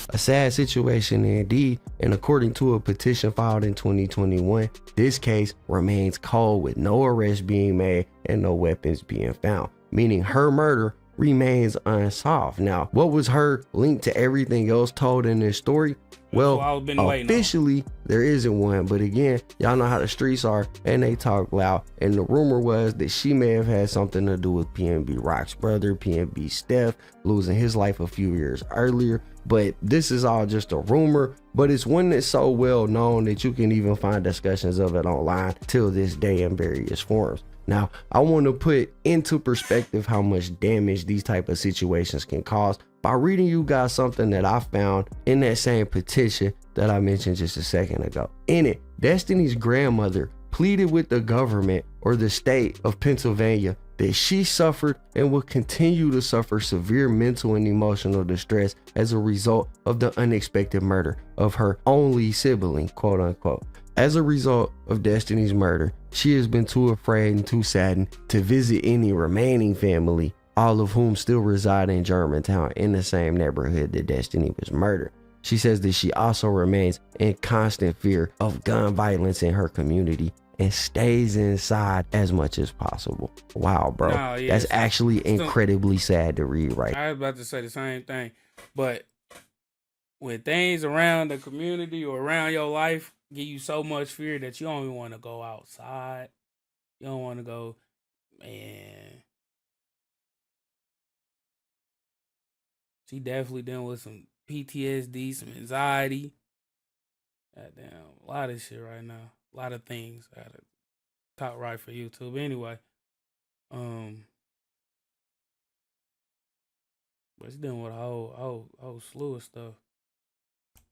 A sad situation indeed, and according to a petition filed in 2021, this case remains cold with no arrest being made and no weapons being found, meaning her murder remains unsolved. Now, what was her link to everything else told in this story? Well, officially, there isn't one, but again, y'all know how the streets are and they talk loud. And the rumor was that she may have had something to do with PNB Rock's brother, PNB Steph, losing his life a few years earlier. But this is all just a rumor, but it's one that's so well known that you can even find discussions of it online till this day in various forums. Now, I want to put into perspective how much damage these type of situations can cause by reading you guys something that I found in that same petition that I mentioned just a second ago. In it, Destiny's grandmother pleaded with the government or the state of Pennsylvania that she suffered and will continue to suffer severe mental and emotional distress as a result of the unexpected murder of her only sibling, quote unquote. As a result of Destiny's murder, she has been too afraid and too saddened to visit any remaining family, all of whom still reside in Germantown in the same neighborhood that Destiny was murdered. She says that she also remains in constant fear of gun violence in her community and stays inside as much as possible. Wow, bro. No, yeah, that's actually incredibly sad to read, right? I was about to say the same thing, but when things around the community or around your life give you so much fear that you don't even want to go outside, you don't want to go, man. She definitely dealing with some PTSD, some anxiety. Goddamn, a lot of shit right now. A lot of things. I gotta talk right for YouTube. Anyway, but it's dealing with a whole slew of stuff.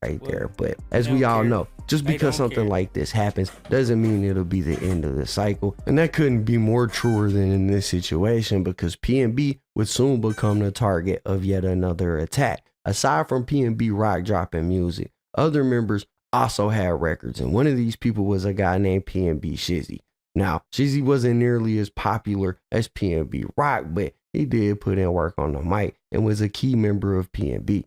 Right there, but as we all know, just because something like this happens doesn't mean it'll be the end of the cycle, and that couldn't be more truer than in this situation, because PNB would soon become the target of yet another attack. Aside from PNB Rock dropping music, other members also had records, and one of these people was a guy named PNB Shizzy. Now, Shizzy wasn't nearly as popular as PNB Rock, but he did put in work on the mic and was a key member of PNB.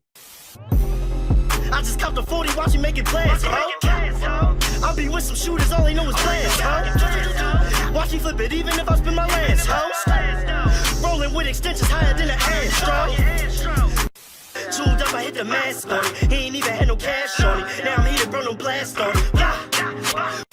I just copped a 40, watch him making plans, ho. I'll be with some shooters, all they know is plans, ho. Watch me flip it, even if I spin my lands, ho. Rolling with extensions higher than an Astro. Tooled up, I hit the mask on it. He ain't even had no cash on it. Now I'm here, bro, no blast on it.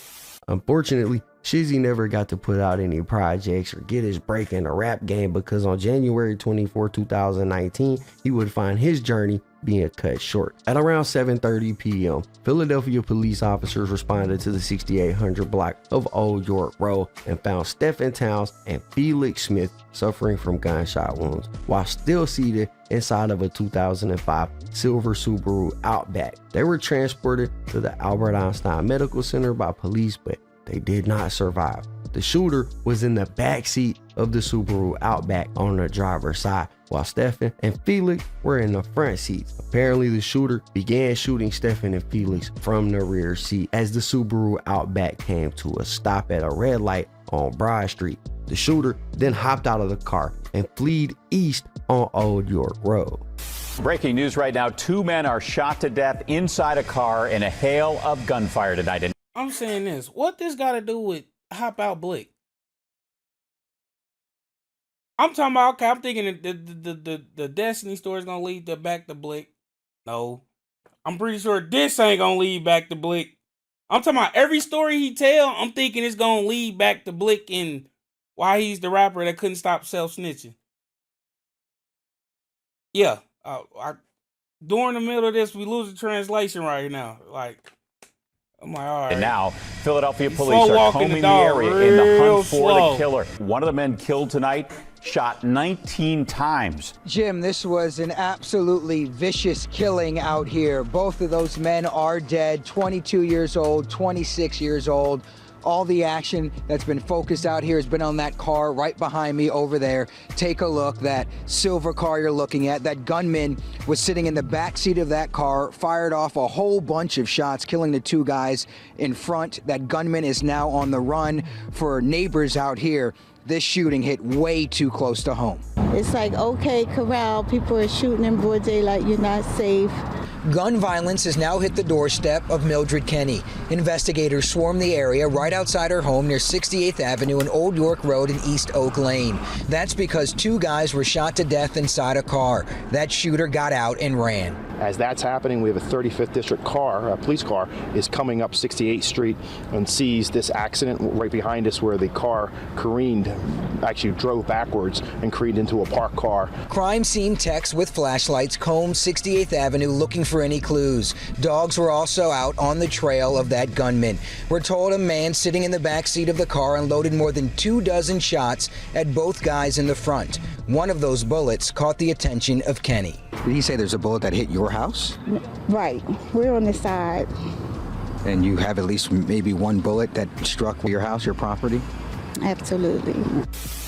Unfortunately, Shizzy never got to put out any projects or get his break in the rap game, because on January 24, 2019, he would find his journey being cut short. At around 7:30 p.m., Philadelphia police officers responded to the 6800 block of Old York Road and found Stephen Towns and Felix Smith suffering from gunshot wounds while still seated inside of a 2005 silver Subaru Outback. They were transported to the Albert Einstein Medical Center by police, but they did not survive. The shooter was in the back seat of the Subaru Outback on the driver's side, while Stephen and Felix were in the front seats. Apparently, the shooter began shooting Stephen and Felix from the rear seat as the Subaru Outback came to a stop at a red light on Broad Street. The shooter then hopped out of the car and fled east on Old York Road. Breaking news right now. 2 men are shot to death inside a car in a hail of gunfire tonight. I'm saying this. What this got to do with Hopoutblick? I'm talking about, okay, I'm thinking the Destiny story is going to lead to back to Blick. No. I'm pretty sure this ain't going to lead back to Blick. I'm talking about every story he tell, I'm thinking it's going to lead back to Blick and why he's the rapper that couldn't stop self-snitching. Yeah. During the middle of this, we lose the translation right now. Like, I'm like, all right. And now, Philadelphia police are combing the area in the hunt for the killer. One of the men killed tonight shot 19 times. Jim, this was an absolutely vicious killing out here. Both of those men are dead, 22 years old, 26 years old. All the action that's been focused out here has been on that car right behind me over there. Take a look, that silver car you're looking at. That gunman was sitting in the back seat of that car, fired off a whole bunch of shots, killing the 2 guys in front. That gunman is now on the run. For neighbors out here, this shooting hit way too close to home. It's like, okay, corral, people are shooting in broad daylight, you're not safe. Gun violence has now hit the doorstep of Mildred Kenny. Investigators swarmed the area right outside her home near 68th Avenue and Old York Road in East Oak Lane. That's because 2 guys were shot to death inside a car. That shooter got out and ran. As that's happening, we have a 35th District car, a police car, is coming up 68th Street and sees this accident right behind us where the car careened, actually drove backwards and careened into a parked car. Crime scene techs with flashlights combed 68th Avenue looking for any clues. Dogs were also out on the trail of that gunman. We're told a man sitting in the back seat of the car unloaded more than 24 shots at both guys in the front. One of those bullets caught the attention of Kenny. Did he say there's a bullet that hit your house? Right, we're on the side. And you have at least maybe 1 bullet that struck your house, your property? Absolutely.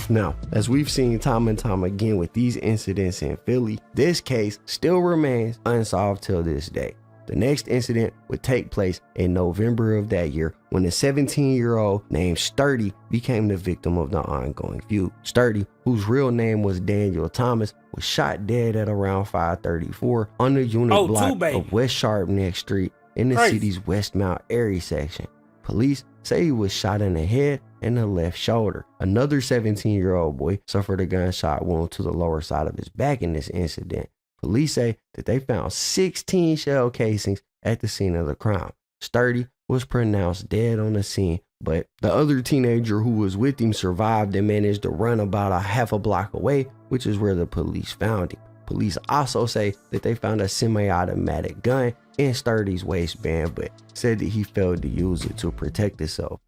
Now, as we've seen time and time again with these incidents in Philly, this case still remains unsolved till this day. The next incident would take place in November of that year when a 17-year-old named Sturdy became the victim of the ongoing feud. Sturdy, whose real name was Daniel Thomas, was shot dead at around 534 on the unit block of West Sharpneck Street in the city's Westmount area section. Police say he was shot in the head and the left shoulder. Another 17-year-old boy suffered a gunshot wound to the lower side of his back in this incident. Police say that they found 16 shell casings at the scene of the crime. Sturdy was pronounced dead on the scene, but the other teenager who was with him survived and managed to run about a half a block away, which is where the police found him. Police also say that they found a semi-automatic gun in Sturdy's waistband, but said that he failed to use it to protect himself.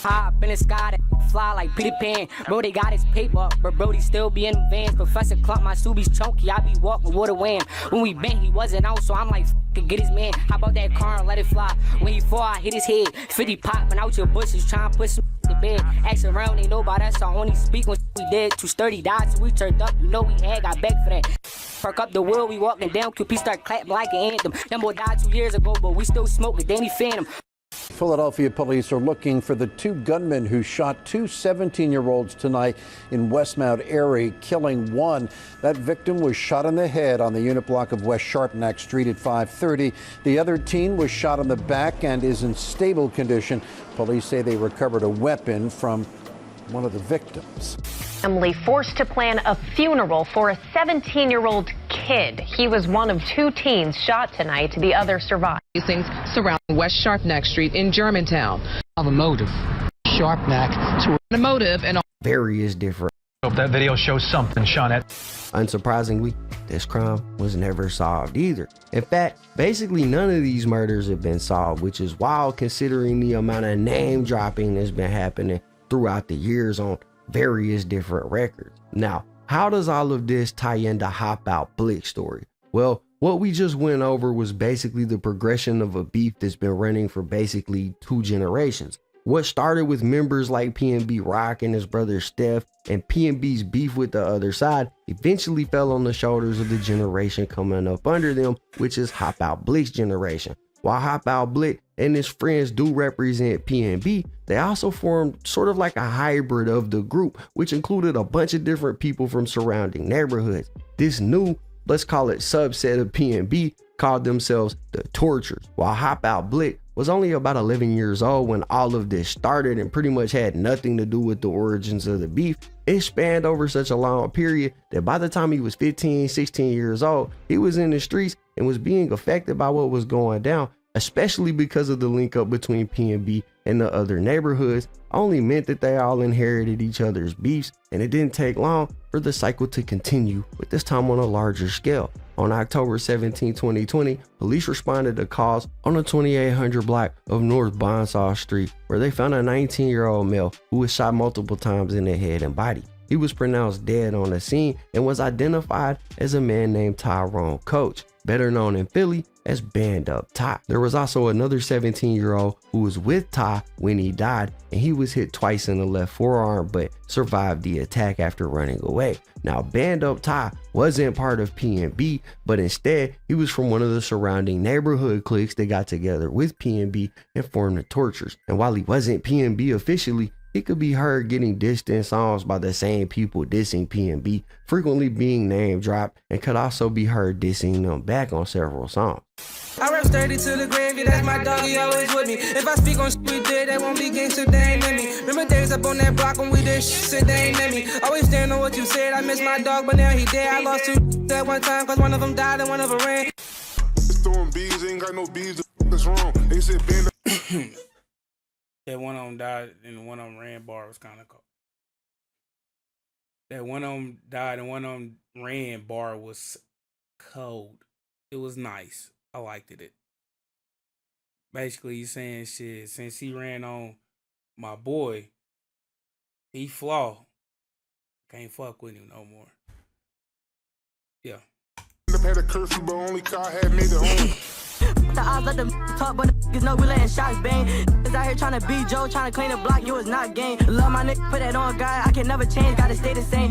Hop in the sky that fly like Peter Pan. Bro, they got his paper, but Brody still be in the vans. Professor Clump, my Subi's chunky, I be walking with a wham. When we bent, he wasn't out, so I'm like, to get his man. How about that car and let it fly? When he fall, I hit his head. 50 popping out your bushes, trying to push some to bed. Ask around, they know about us, so I only speak when we dead. 2 sturdy died, so we turned up, you know we had, got back for that. Perk up the wheel, we walking down, QP start clapping like an anthem. Them boy died 2 years ago, but we still smoking, Danny Phantom. Philadelphia police are looking for the 2 gunmen who shot 2 17-year-olds tonight in Westmount area, killing 1. That victim was shot in the head on the unit block of West Sharpneck Street at 5:30. The other teen was shot on the back and is in stable condition. Police say they recovered a weapon from one of the victims. Family forced to plan a funeral for a 17-year-old kid. He was one of 2 teens shot tonight. The other survived. Things surround West Sharpneck Street in Germantown. Of a motive. Sharpneck to a motive and various different. Hope that video shows something, Shawnette. Unsurprisingly, this crime was never solved either. In fact, basically none of these murders have been solved, which is wild considering the amount of name dropping that's been happening throughout the years on various different records. Now, how does all of this tie into Hopoutblick story? Well, what we just went over was basically the progression of a beef that's been running for basically 2 generations. What started with members like PNB Rock and his brother Steph and PNB's beef with the other side eventually fell on the shoulders of the generation coming up under them, which is Hopoutblick's generation. While Hopoutblick and his friends do represent PNB, they also formed sort of like a hybrid of the group, which included a bunch of different people from surrounding neighborhoods. This new, let's call it subset of PNB, called themselves the Tortures. While Hopoutblick was only about 11 years old when all of this started and pretty much had nothing to do with the origins of the beef, it spanned over such a long period that by the time he was 15, 16 years old, he was in the streets and was being affected by what was going down, especially because of the link up between PNB and the other neighborhoods, only meant that they all inherited each other's beefs, and it didn't take long for the cycle to continue, with this time on a larger scale. On October 17, 2020, police responded to calls on the 2800 block of North Bonsall Street, where they found a 19-year-old male who was shot multiple times in the head and body. He was pronounced dead on the scene and was identified as a man named Tyrone Coach, better known in Philly as Band Up Ty. There was also another 17-year-old who was with Ty when he died, and he was hit twice in the left forearm but survived the attack after running away. Now, Band Up Ty wasn't part of PNB, but instead he was from one of the surrounding neighborhood cliques that got together with PNB and formed the Tortures. And while he wasn't PNB officially, he could be heard getting dissed in songs by the same people dissing PNB, frequently being name dropped, and could also be heard dissing them back on several songs. I rap sturdy to the grave, yeah, that's my dog, he always with me. If I speak on shit we did, they won't be gangster, they ain't let me. Remember days up on that block when we did shit, said they ain't let me. Always stand on what you said, I miss my dog, but now he dead. I lost two at one time, cause one of them died and one of them ran. Throwing bees, ain't got no bees, what's wrong? They said band up. That one of them died and one of them ran bar was kind of cool. That one of them died and one of them ran bar was cold. It was nice. I liked it. Basically, he's saying shit. Since he ran on my boy, he flaw. Can't fuck with him no more. Yeah. Had a curfew, but only car had made it home. The odds let them talk, but the niggas know we letting shots bang. Niggas out here trying to be Joe, trying to clean the block, you is not game. Love my nigga, put that on, God, I can never change, gotta stay the same.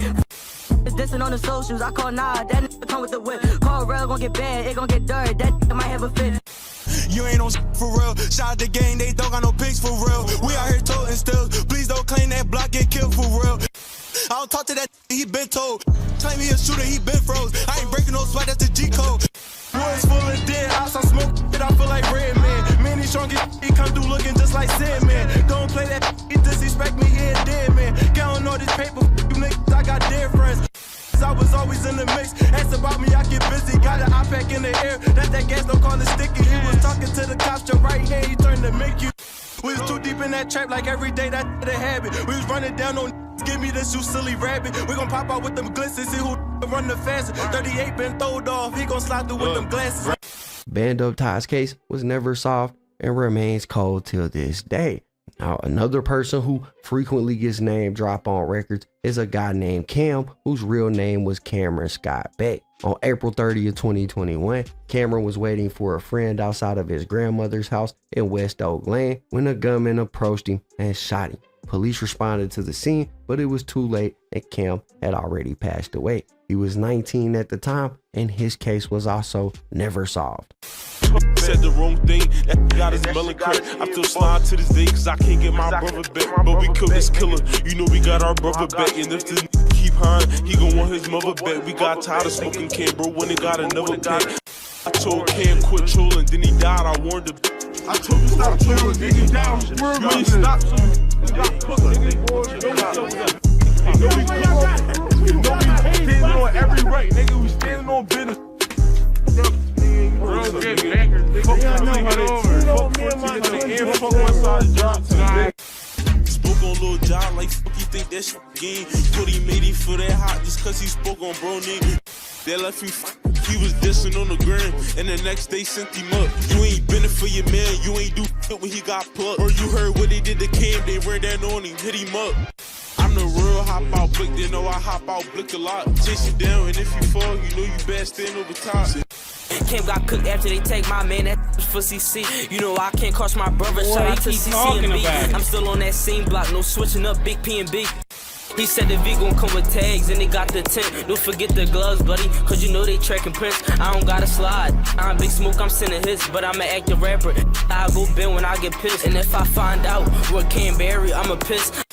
It's dissing on the socials, I call Nah, that nigga come with the whip. Call real, gon' get bad, it gon' get dirty, that nigga might have a fit. You ain't on for real. Shot the game, they don't got no pics for real. We out here toting still. Please don't claim that block get killed for real. I don't talk to that, he been told. Claim he a shooter, he been froze. I ain't breaking no sweat, that's the G code. Woods full of dead, I saw smoke, I feel like Red Man. Man, he strong, he come through looking just like Sandman. Don't play that, he disrespect me, yeah, dead man. Counting all this paper, you niggas, I got dead friends. I was always in the mix. Ask about me, I get busy. Got an iPad in the air. That's that gas, don't call it sticky. He was talking to the cops, your right hand, he turned to make you. We was too deep in that trap, like every day, that's a habit. We was running down on give me this, you silly rabbit. We gon' pop out with them glisses, see who run the fastest. 38 been throwed off, he gon' slide through with them glasses. Band Up Ty's case was never solved and remains cold till this day. Now, another person who frequently gets name dropped on records is a guy named Cam, whose real name was Cameron Scott Beck. On April 30th, 2021, Cameron was waiting for a friend outside of his grandmother's house in West Oak Lane when a gunman approached him and shot him. Police responded to the scene, but it was too late and Cam had already passed away. He was 19 at the time, and his case was also never solved. Said the wrong thing, that got his melon crack. I still slide to this day, cause I can't get my brother back. But we killed this killer, you know we got our brother back. And if this keep high, he gon' want his mother back. We got tired of smoking Cam, bro, when it got another pack. I told Cam quit trolling, then he died, I warned him. I told you stop trolling, then he down. You ain't stop, so standing on every right, nigga, we standing on business. Spoke on Lil John like fuck, you think that shit game. Thought he made it for that hot just cause he spoke on bro nigga. They left him, he was dissing on the gram, and the next day sent him up. You ain't been it for your man, you ain't do shit when he got plucked. Or you heard what they did to Cam, they ran down on him, hit him up. I'm the real Hopoutblick, they know I Hopoutblick a lot. Chase you down, and if you fall, you know you best stand over top. Camp got cooked after they take my man, that for CC. You know I can't cross my brother, shout out to CC and B. I'm still on that same block, no switching up, big P and B. He said the V gon' come with tags and they got the tent. Don't forget the gloves, buddy, cause you know they tracking prints. I don't gotta slide, I'm Big Smoke, I'm sending hits, but I'm an active rapper. I go bend when I get pissed, and if I find out what Canberry, I'ma piss.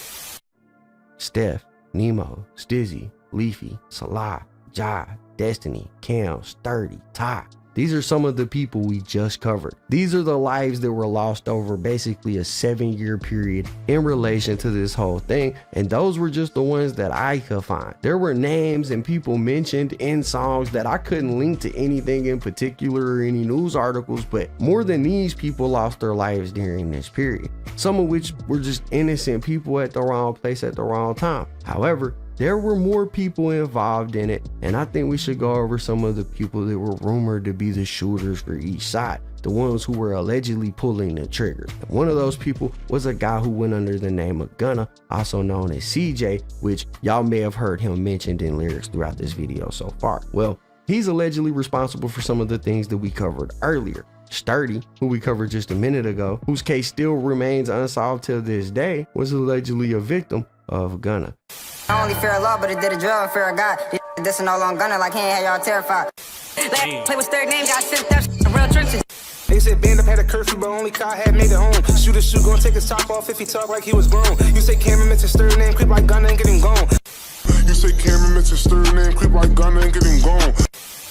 Steph, Nemo, Stizzy, Leafy, Salah, Jai, Destiny, Cam, Sturdy, Ty. These are some of the people we just covered. These are the lives that were lost over basically a 7-year period in relation to this whole thing. And those were just the ones that I could find. There were names and people mentioned in songs that I couldn't link to anything in particular or any news articles, but more than these people lost their lives during this period. Some of which were just innocent people at the wrong place at the wrong time. However, there were more people involved in it, and I think we should go over some of the people that were rumored to be the shooters for each side, the ones who were allegedly pulling the trigger. And one of those people was a guy who went under the name of Gunna, also known as CJ, which y'all may have heard him mentioned in lyrics throughout this video so far. Well, he's allegedly responsible for some of the things that we covered earlier. Sturdy, who we covered just a minute ago, whose case still remains unsolved till this day, was allegedly a victim of Gunna. I only fear Allah, but it did a drill and fear of God. This and all on Gunna like he ain't had y'all terrified. Play with third name, got sent that real trenches. They said band up had a curfew, but only Kai had made it home. Shoot a shoe, gonna take his top off if he talk like he was grown. You say Cameron meant his third name, creep like Gunna and get him gone. You say Cameron meant his third name, creep like Gunna and get him gone.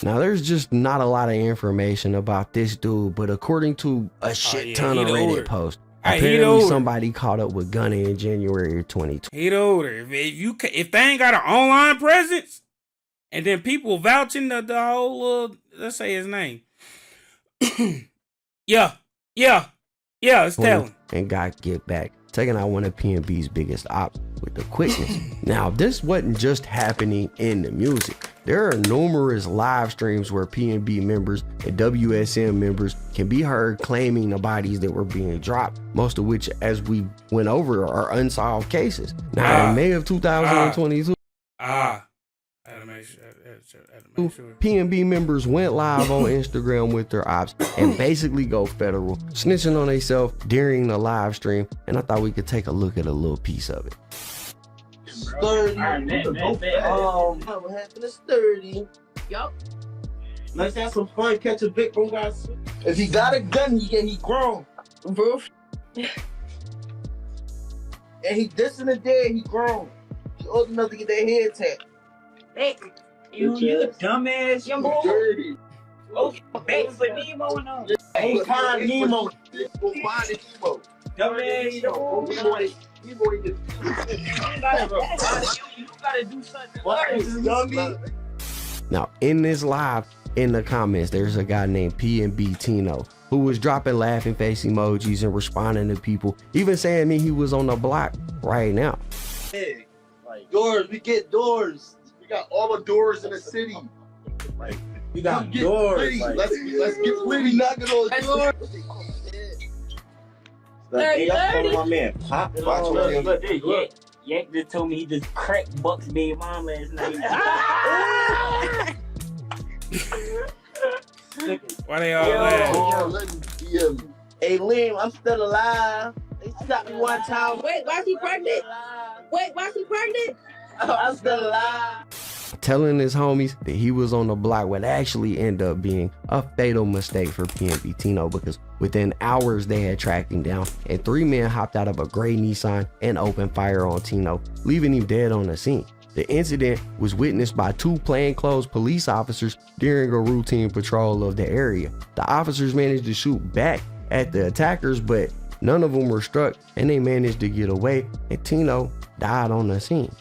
Now, there's just not a lot of information about this dude, but according to a shit ton of Reddit posts, apparently somebody caught up with Gunna in January of 2020. He older. If they ain't got an online presence, and then people vouching the whole, let's say his name. yeah, it's telling. And got get back, taking out one of PNB's biggest ops with the quickness. Now, this wasn't just happening in the music. There are numerous live streams where PNB members and WSM members can be heard claiming the bodies that were being dropped, most of which, as we went over, are unsolved cases. Now, in May of 2022, PNB members went live on Instagram with their ops and basically go federal, snitching on themselves during the live stream, and I thought we could take a look at a little piece of it. What happened to Sturdy? Yup. Let's have some fun, catch a big one, guys. If he got a gun, he grown. Bro. And he dissing the dead, he grown. He old enough to get their head tapped. Hey, you a dumbass, young boy. Dirty. Okay, back for Nemo and all. Hey, find Nemo. Dumbass, You gotta do something. Now, in this live, in the comments, there's a guy named PNB Tino who was dropping laughing face emojis and responding to people, even saying that he was on the block right now. Hey, like doors, we get doors. We got all the doors in the city. Like, we got doors. Like, let's get Liddy knocking on the door. Hey, that's my man. Pop. Look, Yank just told me he just cracked Buck's baby mom last night. Why they all laughing? Hey, Liam, I'm still alive. They shot me one time. Wait, why she pregnant? Wait, why she pregnant? I'm still alive. Telling his homies that he was on the block would actually end up being a fatal mistake for PNB Tino, because within hours they had tracked him down and 3 men hopped out of a gray Nissan and opened fire on Tino, leaving him dead on the scene. The incident was witnessed by 2 plainclothes police officers during a routine patrol of the area. The officers managed to shoot back at the attackers, but none of them were struck and they managed to get away, and Tino died on the scene.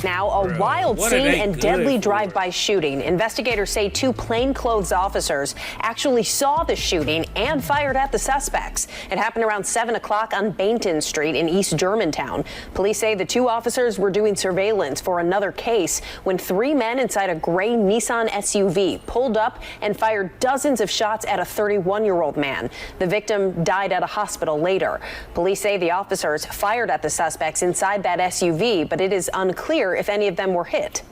Now, a wild scene and deadly drive-by shooting. Investigators say 2 plainclothes officers actually saw the shooting and fired at the suspects. It happened around 7 o'clock on Bainton Street in East Germantown. Police say the 2 officers were doing surveillance for another case when 3 men inside a gray Nissan SUV pulled up and fired dozens of shots at a 31-year-old man. The victim died at a hospital later. Police say the officers fired at the suspects inside that SUV, but it is unclear if any of them were hit.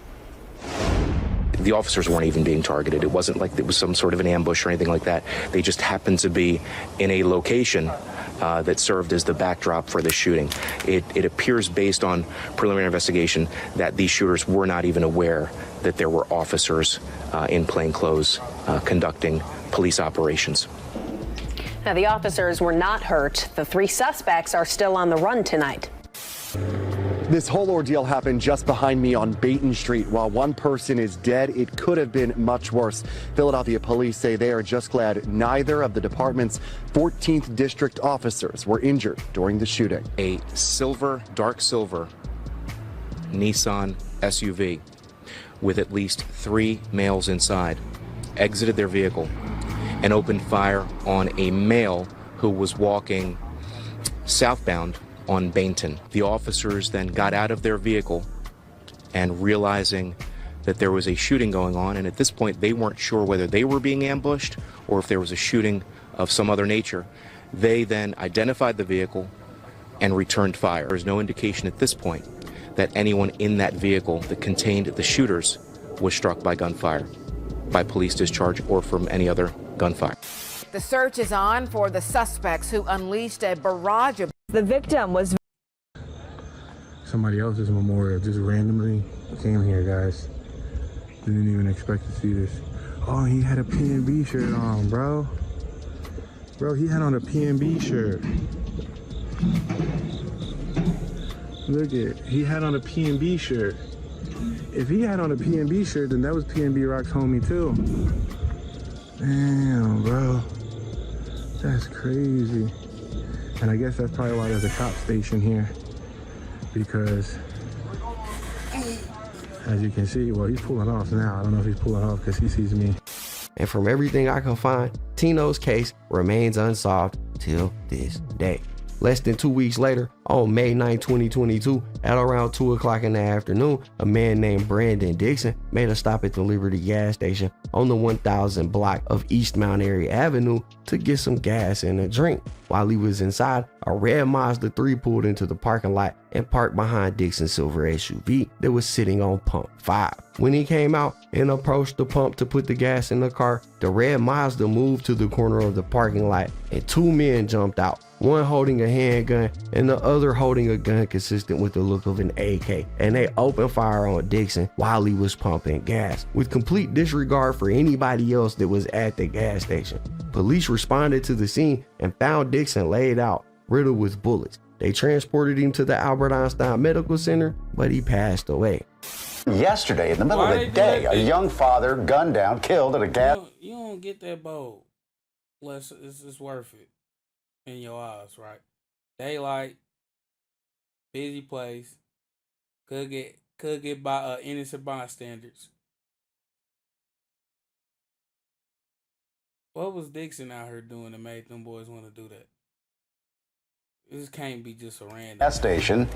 the officers weren't even being targeted. It wasn't like it was some sort of an ambush or anything like that. They just happened to be in a location that served as the backdrop for the shooting. It appears, based on preliminary investigation, that these shooters were not even aware that there were officers in plain clothes conducting police operations. Now, the officers were not hurt. The 3 suspects are still on the run tonight. This whole ordeal happened just behind me on Baton Street. While one person is dead, it could have been much worse. Philadelphia police say they are just glad neither of the department's 14th district officers were injured during the shooting. A dark silver Nissan SUV with at least 3 males inside exited their vehicle and opened fire on a male who was walking southbound on Bainton. The officers then got out of their vehicle and realizing that there was a shooting going on, and at this point they weren't sure whether they were being ambushed or if there was a shooting of some other nature, they then identified the vehicle and returned fire. There's no indication at this point that anyone in that vehicle that contained the shooters was struck by gunfire, by police discharge, or from any other gunfire. The search is on for the suspects who unleashed a barrage of... The victim was... Somebody else's memorial just randomly came here, guys. Didn't even expect to see this. Oh, he had a PNB shirt on, bro. Bro, he had on a PNB shirt. Look it, he had on a PNB shirt. If he had on a PNB shirt, then that was PNB Rock's homie too. Damn, bro. That's crazy. And I guess that's probably why there's a cop station here. Because, as you can see, well, he's pulling off now. I don't know if he's pulling off because he sees me. And from everything I can find, Tino's case remains unsolved till this day. Less than 2 weeks later, on May 9, 2022, at around 2 o'clock in the afternoon, a man named Brandon Dixon made a stop at the Liberty gas station on the 1000 block of East Mount Airy Avenue to get some gas and a drink. While he was inside, a red Mazda 3 pulled into the parking lot and parked behind Dixon's silver SUV that was sitting on pump 5. When he came out and approached the pump to put the gas in the car, the red Mazda moved to the corner of the parking lot and 2 men jumped out, one holding a handgun and the other holding a gun consistent with the look of an AK, and they opened fire on Dixon while he was pumping gas, with complete disregard for anybody else that was at the gas station. Police responded to the scene and found Dixon laid out, riddled with bullets. They transported him to the Albert Einstein Medical Center, but he passed away. Yesterday, in the middle of the day, a young father gunned down, killed at a gas... You don't get that bold. Unless it's worth it in your eyes, right? Daylight, busy place, could get by innocent bystanders. What was Dixon out here doing that made them boys want to do that? This can't be just a random gas station,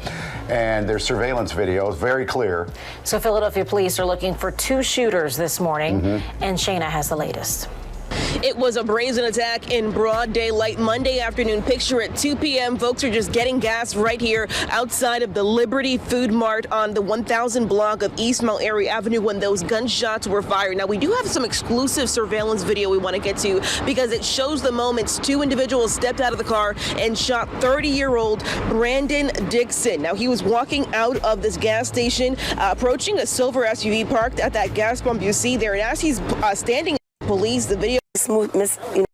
and their surveillance video is very clear. So Philadelphia police are looking for 2 shooters this morning, and Shayna has the latest. It was a brazen attack in broad daylight Monday afternoon. Picture at 2 p.m. Folks are just getting gas right here outside of the Liberty Food Mart on the 1000 block of East Mount Airy Avenue when those gunshots were fired. Now, we do have some exclusive surveillance video we want to get to because it shows the moments 2 individuals stepped out of the car and shot 30-year-old Brandon Dixon. Now, he was walking out of this gas station, approaching a silver SUV parked at that gas pump you see there. And as he's standing, police, the video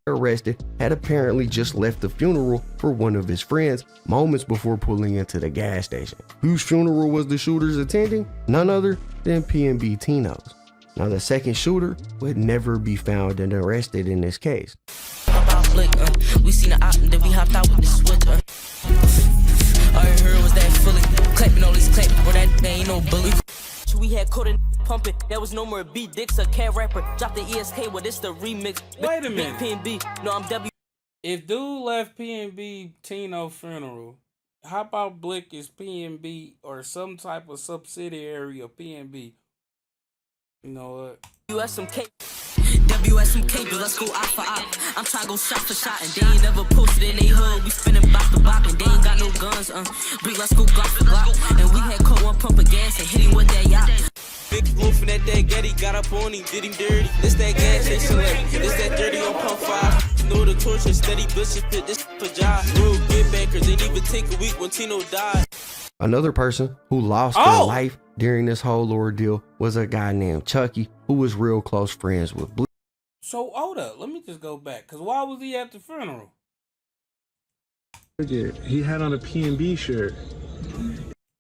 arrested, had apparently just left the funeral for one of his friends moments before pulling into the gas station. Whose funeral was the shooters attending? None other than PNB Tino's. Now, the second shooter would never be found and arrested in this case. Hopoutblick, we seen the op and then we hopped out with the switch. All I heard was that fully clapping all these clapping, but that ain't no bully. We had Couldnt pumping, there was no more beat dicks, a cat rapper. Drop the ESK, well, this the remix. Wait a minute. PNB, no, I'm W. If dude left PNB Tino funeral, Hopoutblick is PNB or some type of subsidiary of PNB. You know what? USMK, WSMK, but let's go eye for eye. I'm trying to go shot for shot, and they ain't never posted in they hood. We spinning block to block, and they ain't got no guns. Bleak, let's go Glock for Glock. And we had caught one pump of gas and hit him with that yacht. Big loafing at that Getty, got up on him, did him dirty. This that gas station left, this that 30 on pump 5. Know the torture, steady bitches pit, this for job. Real get bankers, they didn't even take a week when Tino died. Another person who lost their life during this whole ordeal was a guy named Chucky, who was real close friends with Blick. So hold up, let me just go back, cause why was he at the funeral? He had on a P&B shirt.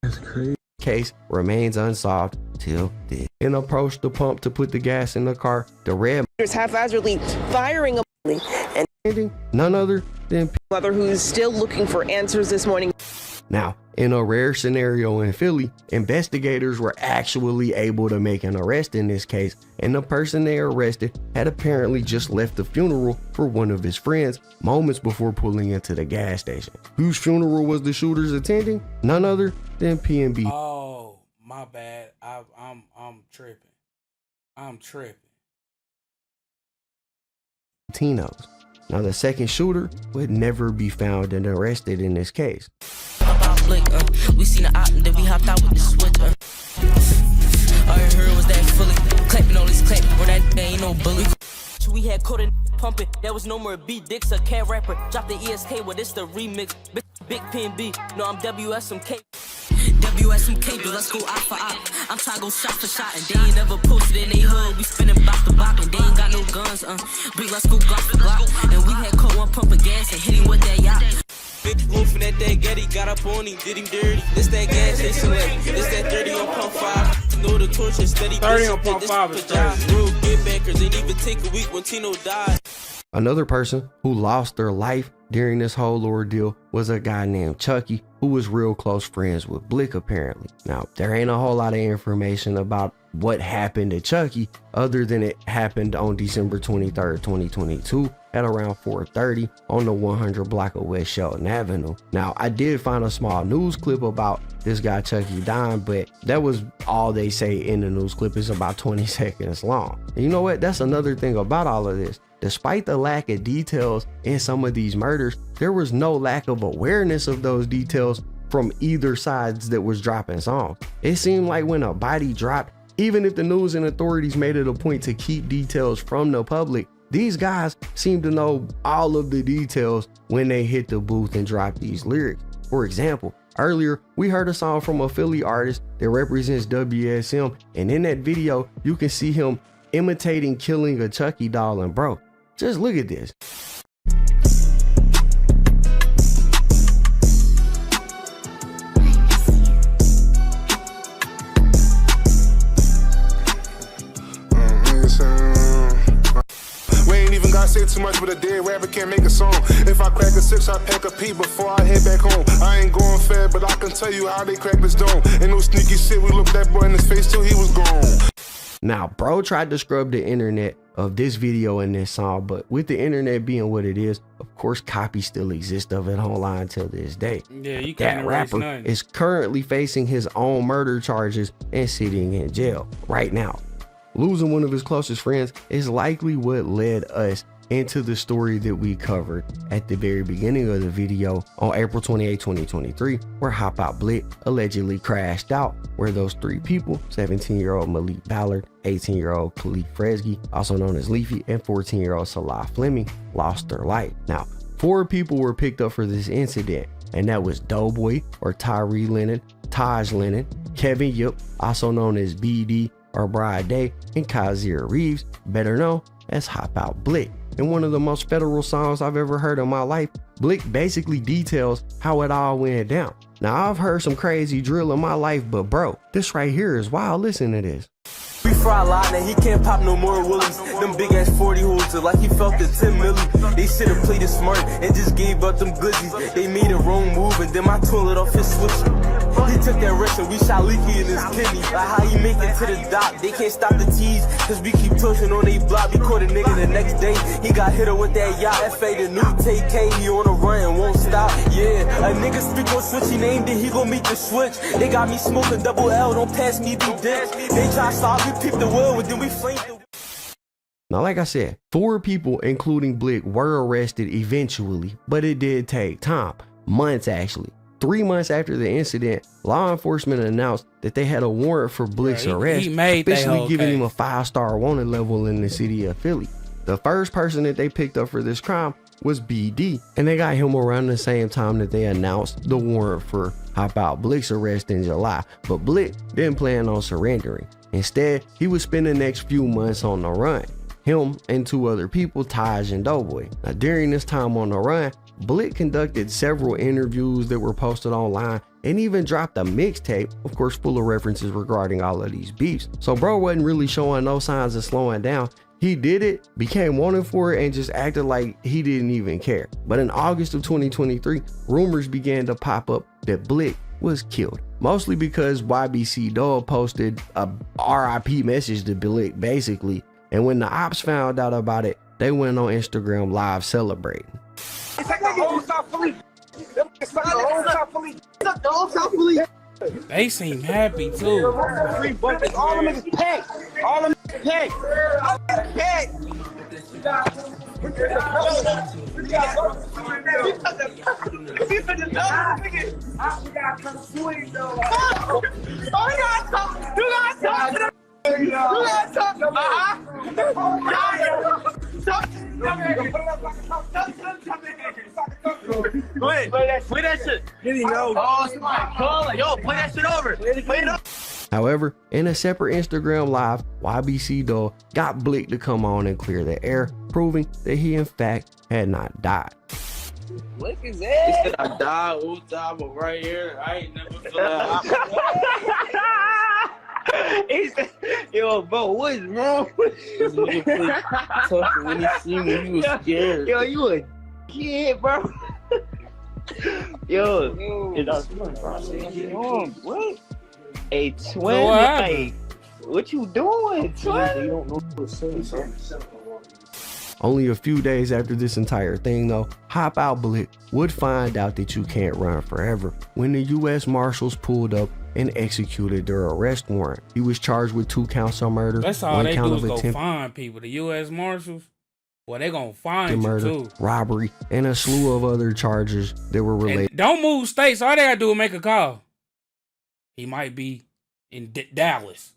That's crazy. Case remains unsolved till this. And approached the pump to put the gas in the car. The red haphazardly firing a and none other than mother who's still looking for answers this morning. Now, in a rare scenario in Philly, investigators were actually able to make an arrest in this case, and the person they arrested had apparently just left the funeral for one of his friends moments before pulling into the gas station. Whose funeral was the shooters attending? None other than P&B. Oh, my bad. I'm tripping. I'm tripping. Tino's. Now, the second shooter would never be found and arrested in this case. We seen the op and then we hopped out with the switch. All I heard was that fully clapping all these clapping, bro. That ain't no bully. We had Couldnt pumping. There was no more beat dicks, a cat rapper. Drop the ESK, well, this the remix. Big P&B, no, I'm WSMK. WSMK, but let's go eye for eye. I'm trying to go shot for shot, and they ain't never posted in they hood. We spinning block to block, and they ain't got no guns. Big, let's go Glock for Glock. And we had caught one pump of gas and hit him with that yacht. Big loafing at that Getty, got up on him, did him dirty. This that gas station left, this that 30 on pump 5. Know the torture, steady 30 on pump 5 is crazy. Real get bankers, they didn't even take a week when Tino died. Another person who lost their life during this whole ordeal was a guy named Chucky, who was real close friends with Blick apparently. Now, there ain't a whole lot of information about what happened to Chucky other than it happened on December 23rd, 2022 at around 4:30 on the 100 block of West Shelton Avenue. Now, I did find a small news clip about this guy Chucky dying, but that was all they say in the news clip. Is about 20 seconds long. And you know what? That's another thing about all of this. Despite the lack of details in some of these murders, there was no lack of awareness of those details from either sides that was dropping songs. It seemed like when a body dropped, even if the news and authorities made it a point to keep details from the public, these guys seemed to know all of the details when they hit the booth and dropped these lyrics. For example, earlier we heard a song from a Philly artist that represents WSM, and in that video you can see him imitating killing a Chucky doll. And bro, just look at this. We ain't even gotta say too much, but a dead rapper can't make a song. If I crack a 6, I pack a P before I head back home. I ain't going fair, but I can tell you how they crack this dome. Ain't no sneaky shit, we looked that boy in his face till he was gone. Now, bro tried to scrub the internet of this video and this song, but with the internet being what it is, of course, copies still exist of it online till this day. Yeah, you can't. That rapper is currently facing his own murder charges and sitting in jail right now. Losing one of his closest friends is likely what led us into the story that we covered at the very beginning of the video on April 28, 2023, where Hopoutblick allegedly crashed out, where those three people, 17-year-old Malik Ballard, 18-year-old Khalif Fresgy, also known as Leafy, and 14-year-old Salah Fleming, lost their life. Now, 4 people were picked up for this incident, and that was Doughboy or Tyree Lennon, Taj Lennon, Kevin Yip, also known as BD or Bride Day, and Kazir Reeves, better known as Hopoutblick. In one of the most federal songs I've ever heard in my life, Blick basically details how it all went down. Now, I've heard some crazy drill in my life, but bro, this right here is wild. Listen to this. We fry a lot and he can't pop no more willies. Them big ass 40 holes like he felt the 10 milli. They should've played it smart and just gave up them glizzies. They made a wrong move and then my toilet off his switch. He took that risk and we shot leaky in his kidney. Like how he make it to the dock. They can't stop the tease cause we keep pushing on they block. We caught a nigga the next day. He got hit up with that yacht. FA the new TK. He on a run and won't stop. Yeah, a nigga speak on switch. He named it. He gon' meet the switch. They got me smoking double L. Don't pass me the dick. They try to stop me. Peep the world and then we flame the. Now, like I said, 4 people, including Blick, were arrested eventually, but it did take time, months actually. 3 months after the incident, law enforcement announced that they had a warrant for Blick's arrest, he made that officially whole giving case. him a 5-star wanted level in the city of Philly. The first person that they picked up for this crime was BD, and they got him around the same time that they announced the warrant for Hopoutblick's arrest in July. But Blick didn't plan on surrendering. Instead, he would spend the next few months on the run. Him and 2 other people, Taj and Doughboy. Now, during this time on the run, Blick conducted several interviews that were posted online and even dropped a mixtape, of course full of references regarding all of these beefs. So bro wasn't really showing no signs of slowing down. He did it, became wanted for it, and just acted like he didn't even care. But in August of 2023, rumors began to pop up that Blick was killed. Mostly because YBC Dog posted a RIP message to Blick basically. And when the ops found out about it, they went on Instagram live celebrating. It's like the whole South Philly. It's like the whole South Philly. It's like the whole South Philly. They seem happy too. All them niggas packed. All them niggas packed. All them niggas packed. Play that shit. Oh, somebody call it. Yo, play that shit over. Play it up. However, in a separate Instagram live, YBC Dog got Blick to come on and clear the air, proving that he in fact had not died. Look at that. He said I died all the time, but right here, I ain't never feel that. He said, yo, bro, what is wrong with you? When he seen me, he was scared. Yo, you a kid, bro. Yo, what? Hey, twin, like, what you doing, twin? You don't know what to say, Only a few days after this entire thing though, Hopoutblick would find out that you can't run forever when the U.S. Marshals pulled up and executed their arrest warrant. He was charged with 2 counts of murder, That's all 1 they count do of is go attempt find people. The U.S. Marshals, well, they gonna find murder, you too. robbery, and a slew of other charges that were related. And don't move states. All they gotta do is make a call. He might be in Dallas.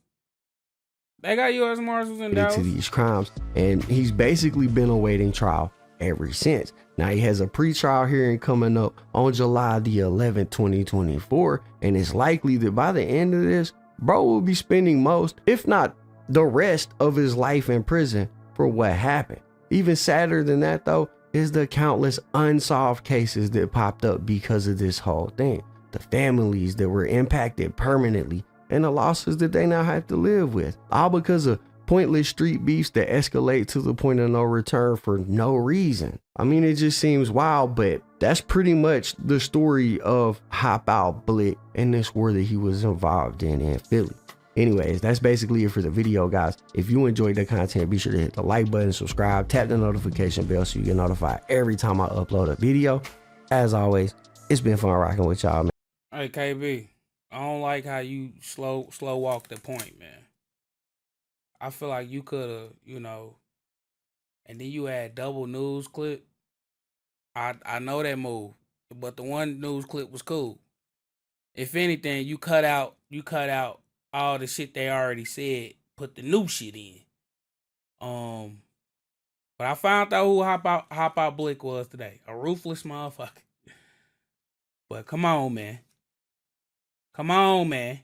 They got U.S. Marshals in Dallas To these crimes, and he's basically been awaiting trial ever since. Now he has a pre-trial hearing coming up on July the 11th, 2024, and it's likely that by the end of this, bro will be spending most, if not the rest of his life in prison for what happened. Even sadder than that though is the countless unsolved cases that popped up because of this whole thing. The families that were impacted permanently and the losses that they now have to live with, all because of pointless street beefs that escalate to the point of no return for no reason. I mean, it just seems wild, but that's pretty much the story of Hopoutblick and this war that he was involved in Philly. Anyways, that's basically it for the video, guys. If you enjoyed the content, be sure to hit the like button, subscribe, tap the notification bell so you get notified every time I upload a video. As always, it's been fun rocking with y'all, man. Hey, KB, I don't like how you slow walk the point, man. I feel like you could have, and then you had double news clip. I know that move, but the one news clip was cool. If anything, you cut out all the shit they already said, put the new shit in. But I found out who Hopoutblick was today. A ruthless motherfucker. But come on, man. Come on, man.